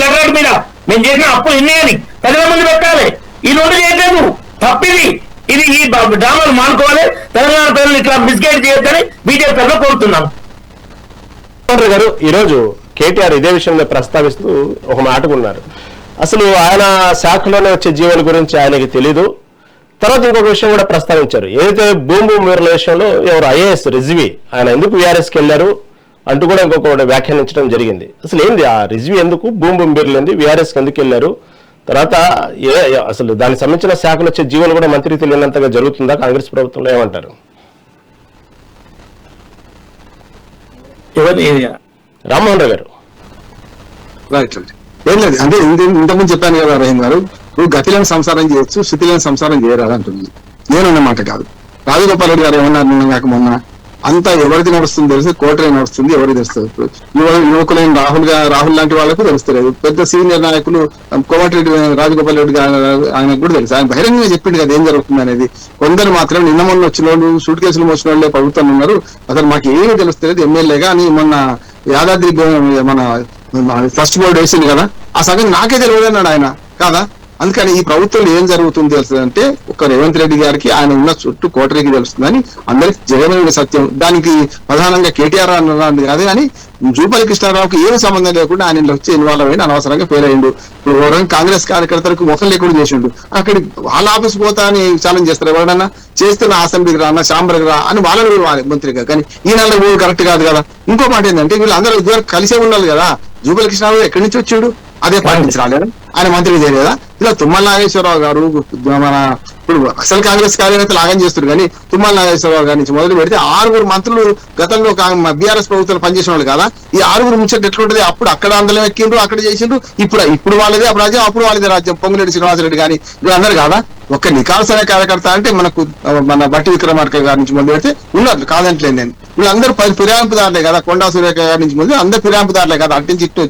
లెటర్ మీద మేము చేసిన అప్పులు ఎన్ని అని ప్రజల ముందు పెట్టాలి. ఈ రోజు చేయట్లేదు, తప్పిది. ఈ డ్రామాలు మానుకోవాలి. తెలంగాణ ప్రజలు ఇట్లా మిస్గైడ్ చేయొద్దని బీజేపీ కోరుతున్నాను. ముఖ్యమంత్రి గారు ఈరోజు కేటీఆర్ ఇదే విషయంలో ప్రస్తావిస్తూ ఒక మాటకున్నారు. అసలు ఆయన శాఖలోనే వచ్చే జీవన గురించి ఆయనకి తెలీదు. తర్వాత ఇంకొక విషయం కూడా ప్రస్తావించారు. ఏదైతే భూమి మీరుల విషయంలో ఎవరు ఐఏఎస్ రిజ్వీ ఆయన ఎందుకు వీఆర్ఎస్కి వెళ్ళారు అంటూ కూడా ఇంకొక వ్యాఖ్యానించడం జరిగింది. అసలు ఏంది ఆ రిజ్వీ ఎందుకు భూమి మీరులు ఏంది వీఆర్ఎస్కి ఎందుకు వెళ్ళారు? తర్వాత అసలు దానికి సంబంధించిన శాఖలు వచ్చే జీవనం కూడా మంత్రికి తెలియనంతగా జరుగుతుందా కాంగ్రెస్ ప్రభుత్వంలో? ఏమంటారు? రామ్మోహన్ రావు గారు. రైట్ రైట్ ఏం లేదు అంటే ఇంతకుముందు చెప్పాను కదా రహీం గారు, నువ్వు గతిలేని సంసారం చేయొచ్చు స్థితిలేని సంసారం చేయరాదు అంటుంది. నేనన్నమాట కాదు. రాజగోపాల్ రెడ్డి గారు ఏమన్నారు నాకు మొన్న, అంతా ఎవరిది నడుస్తుంది తెలిసి కోటరీ నడుస్తుంది ఎవరికి తెలుస్తుంది. ఇప్పుడు యువకులైన రాహుల్ లాంటి వాళ్ళకు తెలుస్తలేదు. పెద్ద సీనియర్ నాయకులు కోమటిరెడ్డి రాజగోపాల్ రెడ్డి ఆయనకు కూడా తెలుసు. ఆయన బహిరంగంగా చెప్పిండు కదా ఏం జరుగుతుంది అనేది. కొందరు మాత్రం నిన్న మొన్న వచ్చిన వాళ్ళు సూట్ కేసులు మోసిన వాళ్ళే ప్రభుత్వం ఉన్నారు, అసలు మాకు ఏమీ తెలుస్తలేదు ఎమ్మెల్యేగా అని మొన్న యాదాద్రి మన ఫస్ట్ బోర్డు వేసింది కదా, ఆ సగం నాకే తెలియదు అన్నాడు ఆయన కాదా. అందుకని ఈ ప్రభుత్వంలో ఏం జరుగుతుంది తెలుస్తుందంటే ఒక రేవంత్ రెడ్డి గారికి ఆయన ఉన్న చుట్టూ కోటరీకి తెలుస్తుందని అందరికి జగమైన సత్యం. దానికి ప్రధానంగా కేటీఆర్ అన్నది కాదు కానీ జూపల్లి కృష్ణారావుకి ఏం సంబంధం లేకుండా ఆయన వచ్చి ఇన్వాల్వ్ అయిన అనవసరంగా ఫెయిల్ అయ్యిండు. ఇప్పుడు కాంగ్రెస్ కార్యకర్తలకు ముఖం లేకుండా చేసిండు. అక్కడి వాళ్ళ ఆఫీస్ పోతా అని ఛాలెంజ్ చేస్తారు. ఎవరైనా చేస్తున్న అసెంబ్లీకి రా ఛాంబర్కి రా అని వాళ్ళని పిలవాలి మంత్రిగా, కానీ ఈ నెల కరెక్ట్ కాదు కదా. ఇంకో మాట ఏంటంటే వీళ్ళందరూ ఇదివరకు కలిసే ఉండాలి కదా. జూపల్లి కృష్ణారావు ఎక్కడి నుంచి వచ్చాడు? అదే పాటించి రాలేదా? ఆయన మంత్రికి చేయలేదా? ఇలా తుమ్మల నాగేశ్వరరావు గారు మన ఇప్పుడు అసలు కాంగ్రెస్ కార్యకర్తలు లాగం చేస్తారు కానీ తుమ్మల నాగేశ్వరరావు గారి నుంచి మొదలు పెడితే 6 మంత్రులు గతంలో బీఆర్ఎస్ ప్రభుత్వం పనిచేసిన వాళ్ళు కదా. ఈ 6 ముచ్చట ఎట్లుంటది? అప్పుడు అక్కడ అందరం ఎక్కిండ్రు, అక్కడ చేసిండ్రు. ఇప్పుడు వాళ్ళదే రాజ్యం, అప్పుడు వాళ్ళదే రాజ్యం. పొంగులేటి శ్రీనివాసరెడ్డి కానీ వీళ్ళందరూ కాదా. ఒక్క నికాల్సిన కార్యకర్త అంటే మనకు మన బట్టి విక్రమార్క గారి నుంచి మొదలు పెడితే ఉన్నారు కాదంటలేదు నేను. వీళ్ళందరూ ఫిరాయింపుదారులే కదా. కొండా సురేఖ గారి నుంచి మొదలు అందరూ ఫిరాయింపుదారులే కదా, అటు నుంచి ఇటు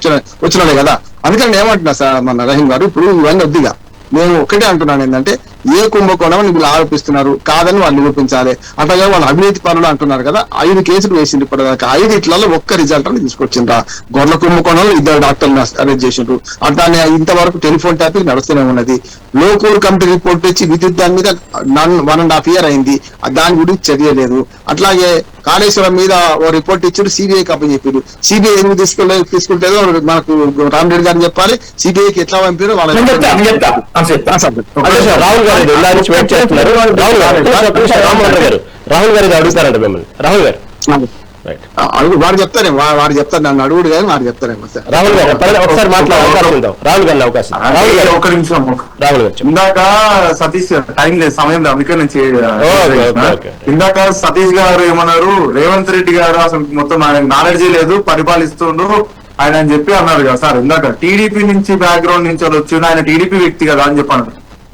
వచ్చినలే కదా. అందుకని నేను ఏమంటున్నా సార్ మన రహీం గారు, ఇప్పుడు ఇవన్నీ వద్దిగా నేను ఒకటే అంటున్నాను ఏంటంటే ఏ కుంభకోణం వీళ్ళు ఆరోపిస్తున్నారు కాదని వాళ్ళు నిరూపించాలి. అట్లాగే వాళ్ళు అవినీతి పనులు అంటున్నారు కదా. 5 కేసులు వేసింది ఇప్పటిదాకా. 5 ఇట్లలో ఒక్క రిజల్ట్ అని తీసుకొచ్చిండ్రా. గొర్రెల కుంభకోణంలో 2 డాక్టర్లు అరెస్ట్ చేసిండ్రు. అట్లానే ఇంతవరకు టెలిఫోన్ ట్యాపింగ్ నడుస్తూనే ఉన్నది. లోకూర్ కమిటీ రిపోర్ట్ తెచ్చి విద్యుత్ దాని మీద 1.5 year అయింది, దాని గురించి చర్య లేదు. అట్లాగే కాళేశ్వరం మీద ఓ రిపోర్ట్ ఇచ్చారు, సిబిఐకి అప్పని చెప్పారు. సిబిఐ ఎందుకు తీసుకుంటేదో మనకు రామరెడ్డి గారిని చెప్పాలి. సిబిఐకి ఎట్లా పంపారో వాళ్ళ రాహుల్ గారు రాహుల్ గారు అడుగుతారంట మిమ్మల్ని. రాహుల్ గారు వాడు చెప్తారే వాడు చెప్తారు, నన్ను అడుగుడు కానీ వాడు చెప్తారేమో సార్. రాహుల్ గారు ఒకసారి మాట్లాడే రాహుల్ గారిని అవకాశం. ఒక నిమిషం. రాహుల్ గారు ఇందాక సతీష్ టైం లేదు, సమయం లేదు, అందుకే నుంచి ఇందాక సతీష్ గారు ఏమన్నారు, రేవంత్ రెడ్డి గారు అసలు మొత్తం ఆయన నాలెడ్జీ లేదు, పరిపాలిస్తుండ్రు ఆయన అని చెప్పి అన్నారు కదా సార్. ఇందాక టీడీపీ నుంచి బ్యాక్గ్రౌండ్ నుంచి వచ్చిన ఆయన టీడీపీ వ్యక్తి కదా అని చెప్పాను.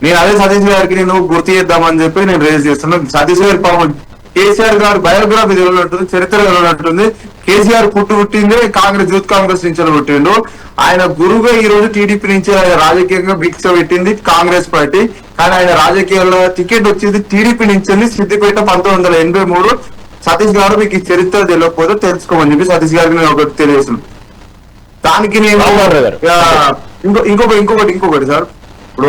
నేను అదే సతీష్ గారికి నేను గుర్తు చేద్దామని చెప్పి నేను రేజ్ చేస్తున్నాను. సతీష్ గారి పాపం కేసీఆర్ గారు బయోగ్రఫీ తెలియనట్టుంది, చరిత్ర తెలియనట్టుంది. కేసీఆర్ పుట్టిందే యూత్ కాంగ్రెస్ నుంచి పుట్టిండు. ఆయన గురువుగా ఈ రోజు టీడీపీ నుంచి రాజకీయంగా భిక్ష పెట్టింది కాంగ్రెస్ పార్టీ. కానీ ఆయన రాజకీయాల్లో టికెట్ వచ్చింది టీడీపీ నుంచి సిద్దిపేట 1983. సతీష్ గారు మీకు ఈ చరిత్ర తెలియకపోతే తెలుసుకోమని చెప్పి సతీష్ గారికి నేను ఒకటి తెలియజేస్తున్నాను. దానికి నేను ఇంకొకటి సార్, ఇప్పుడు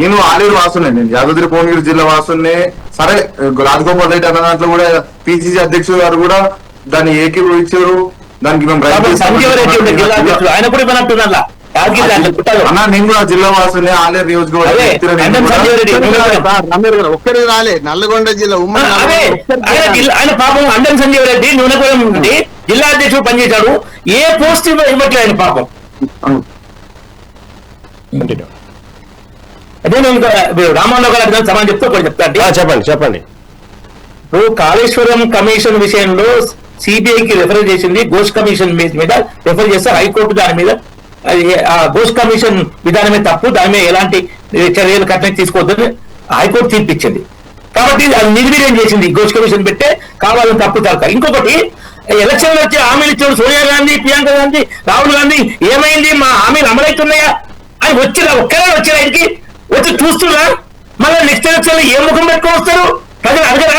నేను ఆలేరు వాసునే, నేను యాదాద్రి భువనగిరి జిల్లా వాసునే. సరే రాజగోపాల్ రెడ్డి అన్న దాంట్లో కూడా పిసిసి అధ్యక్షుడు గారు కూడా దాన్ని ఏకీభవించారు. దానికి మేము అన్న నేను కూడా జిల్లా వాసునే, ఆలేరు నియోజకవర్గం. ఒక్కడే రాలే, నల్లగొండ జిల్లా ఉమ్మడి ఆయన పాపం అండం సంజీవ్ రెడ్డి నూనెపురం నుండి జిల్లా అధ్యక్షుడు పనిచేశాడు. ఏ పోస్ట్ ఇవ్వట్లేదు ఆయన పాపం. అదే నేను రామారావు గారు సమానం చెప్తే ఒకటి చెప్తాను. చెప్పండి. ఇప్పుడు కాళేశ్వరం కమిషన్ విషయంలో సిబిఐకి రెఫర్ చేసింది, ఘోష్ కమిషన్ మీద రెఫర్ చేస్తే హైకోర్టు దాని మీద ఆ ఘోష్ కమిషన్ విధానం మీద తప్పు, దాని మీద ఎలాంటి చర్యలు కఠినంగా తీసుకోవద్దని హైకోర్టు తీర్పిచ్చింది. కాబట్టి అది నిర్వీర్యం చేసింది. ఘోష్ కమిషన్ పెట్టే కావాలని తప్పు తరక. ఇంకొకటి ఎలక్షన్లు వచ్చి హామీలు ఇచ్చాడు సోనియా గాంధీ, ప్రియాంక గాంధీ, రాహుల్ గాంధీ. ఏమైంది మా హామీలు అమలవుతున్నాయా అని ఒక్కరే వచ్చారు. ఆయనకి వచ్చి చూస్తున్నా మళ్ళీ నెక్స్ట్ ఎలక్షన్ ఏ ముఖం పెట్టుకొని వస్తారు? ప్రజలు అడగరా?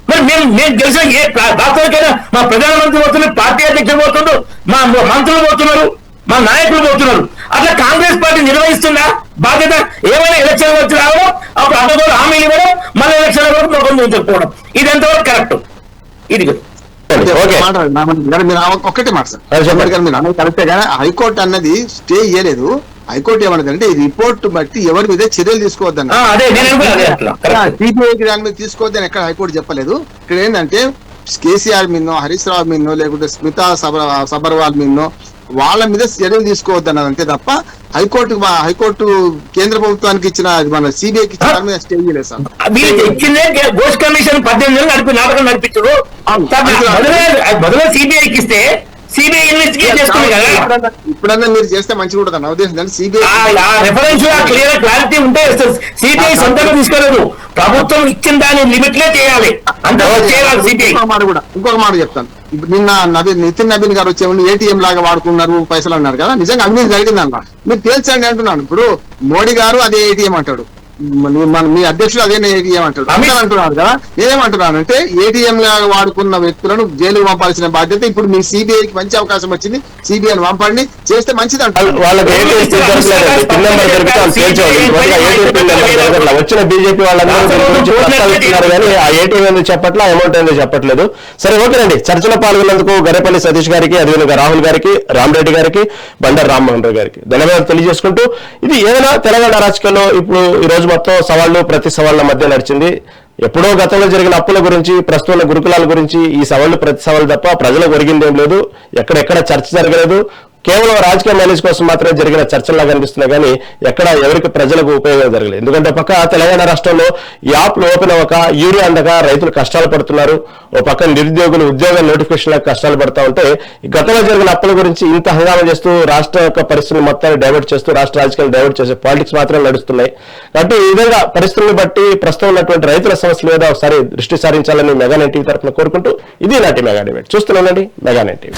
మరి మేము గెలిచిన ఏ రాష్ట్రానికైనా మా ప్రధానమంత్రి పోతున్నారు, పార్టీ అధ్యక్షులు పోతున్నారు, మా మంత్రులు పోతున్నారు, మా నాయకులు పోతున్నారు. అట్లా కాంగ్రెస్ పార్టీ నిర్వహిస్తుందా బాధ్యత? ఏమైనా ఎలక్షన్ వచ్చి రావడం, అప్పుడు అడ్డగోలు హామీలు ఇవ్వడం, మళ్ళీ ఎలక్షన్ వరకు ముఖం చూపించకపోవడం, ఇది ఎంతవరకు కరెక్ట్? ఇది చెప్పండి. ఓకే మీరు ఒక్కటే మాట సార్, అది చెప్పండి. మీరు అన్నది కరెక్టే కానీ హైకోర్టు అన్నది స్టే ఇయ్యలేదు. హైకోర్టు ఏమన్నదంటే ఈ రిపోర్ట్ బట్టి ఎవరి మీద చర్యలు తీసుకోవద్దని, సిబిఐకి దాని మీద తీసుకోవద్దని ఎక్కడ హైకోర్టు చెప్పలేదు. ఇక్కడ ఏంటంటే కేసీఆర్ మీదనో, హరీష్ రావు మీదనో, లేకుంటే స్మితా సబర్వాల్ మీదనో వాళ్ళ మీద చర్యలు తీసుకోవద్దన్నది అంతే తప్ప హైకోర్టు కేంద్ర ప్రభుత్వానికి ఇచ్చిన మన సిబిఐకి ఇచ్చిన దాని మీద స్టే చేయలేదు సార్. ఇచ్చిందే ఘోష్ కమిషన్ 18 నెలలు నాటకం నడిపించారు. బదులు సిబిఐకి ఇస్తే సిబిఐ ఇన్వెస్టిగేట్ చేస్తుంది కదా. ఇప్పుడన్నా మీరు చేస్తే మంచిగా ఉంటుంది నా ఉద్దేశం. సిబిఐ రెఫరెన్స్ క్లియర్ క్లారిటీ ఉంటే సిబిఐ సొంతంగా తీసుకోలేదు, ప్రభుత్వం ఇచ్చిన దాని లిమిట్లే చేయాలి. ఇంకొక మాట చెప్తాను. నిన్న నితిన్ నవీన్ గారు వచ్చే ఏటీఎం లాగా వాడుకున్నారు పైసలు అన్నారు కదా, నిజంగా అవినీతి జరిగిందన్న మీరు తేల్చండి అంటున్నాను. ఇప్పుడు మోడీ గారు అదే ఏటీఎం అంటాడు, మీ అధ్యక్షుడు అదే ఏటీఎం అంటాడు, అంటున్నారు కదా. నేనేమంటున్నానంటే ఏటీఎం లాగా వాడుకున్న వ్యక్తులను జైలుకు పంపాల్సిన బాధ్యత ఇప్పుడు మీ సిబిఐకి మంచి అవకాశం వచ్చింది, సిబిఐని పంపండి, చేస్తే మంచిది అంటారు. వచ్చిన బీజేపీ వాళ్ళందరూ ప్రస్తావిస్తున్నారు కానీ ఆ ఏటీఎం ఎందుకు చెప్పట్లా, అమౌంట్ ఎందుకు చెప్పట్లేదు. సరే ఓకేనండి, చర్చలో పాల్గొన్నందుకు గరేపల్లి సతీష్ గారికి, అదేవిధంగా రాహుల్ గారికి, రామరెడ్డి గారికి, బండారు రామ్మోహన్ రావు గారికి ధన్యవాదాలు తెలియజేసుకుంటూ, ఇది ఏదైనా తెలంగాణ రాజకీయాల్లో ఇప్పుడు ఈ రోజు మొత్తం సవాళ్లు ప్రతి సవాళ్ల మధ్య నడిచింది. ఎప్పుడో గతంలో జరిగిన అప్పుల గురించి, ప్రస్తుత గురుకులాల గురించి ఈ సవాళ్లు ప్రతి సవాళ్ళు తప్ప ప్రజలకు ఒరిగిందేం లేదు. ఎక్కడెక్కడ చర్చ జరగలేదు. కేవలం రాజకీయ మైలేజ్ కోసం మాత్రమే జరిగిన చర్చల్లా కనిపిస్తున్నాయి కానీ ఎక్కడ ఎవరికి ప్రజలకు ఉపయోగం జరగలేదు. ఎందుకంటే పక్క తెలంగాణ రాష్ట్రంలో ఈ యాప్లు ఓపెన్ అవ్వక యూరియా అందక రైతులు కష్టాలు పడుతున్నారు. ఓ పక్క నిరుద్యోగులు ఉద్యోగ నోటిఫికేషన్ కష్టాలు పడుతూ ఉంటే గతంలో జరిగిన అప్పుల గురించి ఇంత హంగామా చేస్తూ రాష్ట్ర యొక్క పరిస్థితులు మొత్తాన్ని డైవర్ట్ చేస్తూ రాష్ట్ర రాజకీయాలు డైవర్ట్ చేసే పాలిటిక్స్ మాత్రమే నడుస్తున్నాయి. కాబట్టి ఈ విధంగా పరిస్థితులను బట్టి ప్రస్తుతం ఉన్నటువంటి రైతుల సమస్యల మీద ఒకసారి దృష్టి సారించాలని మెగా నైన్ టీవీ తరఫున కోరుకుంటూ ఇది నాటి మెగా డిబేట్. చూస్తున్నానండి మెగా నైన్ టీవీ.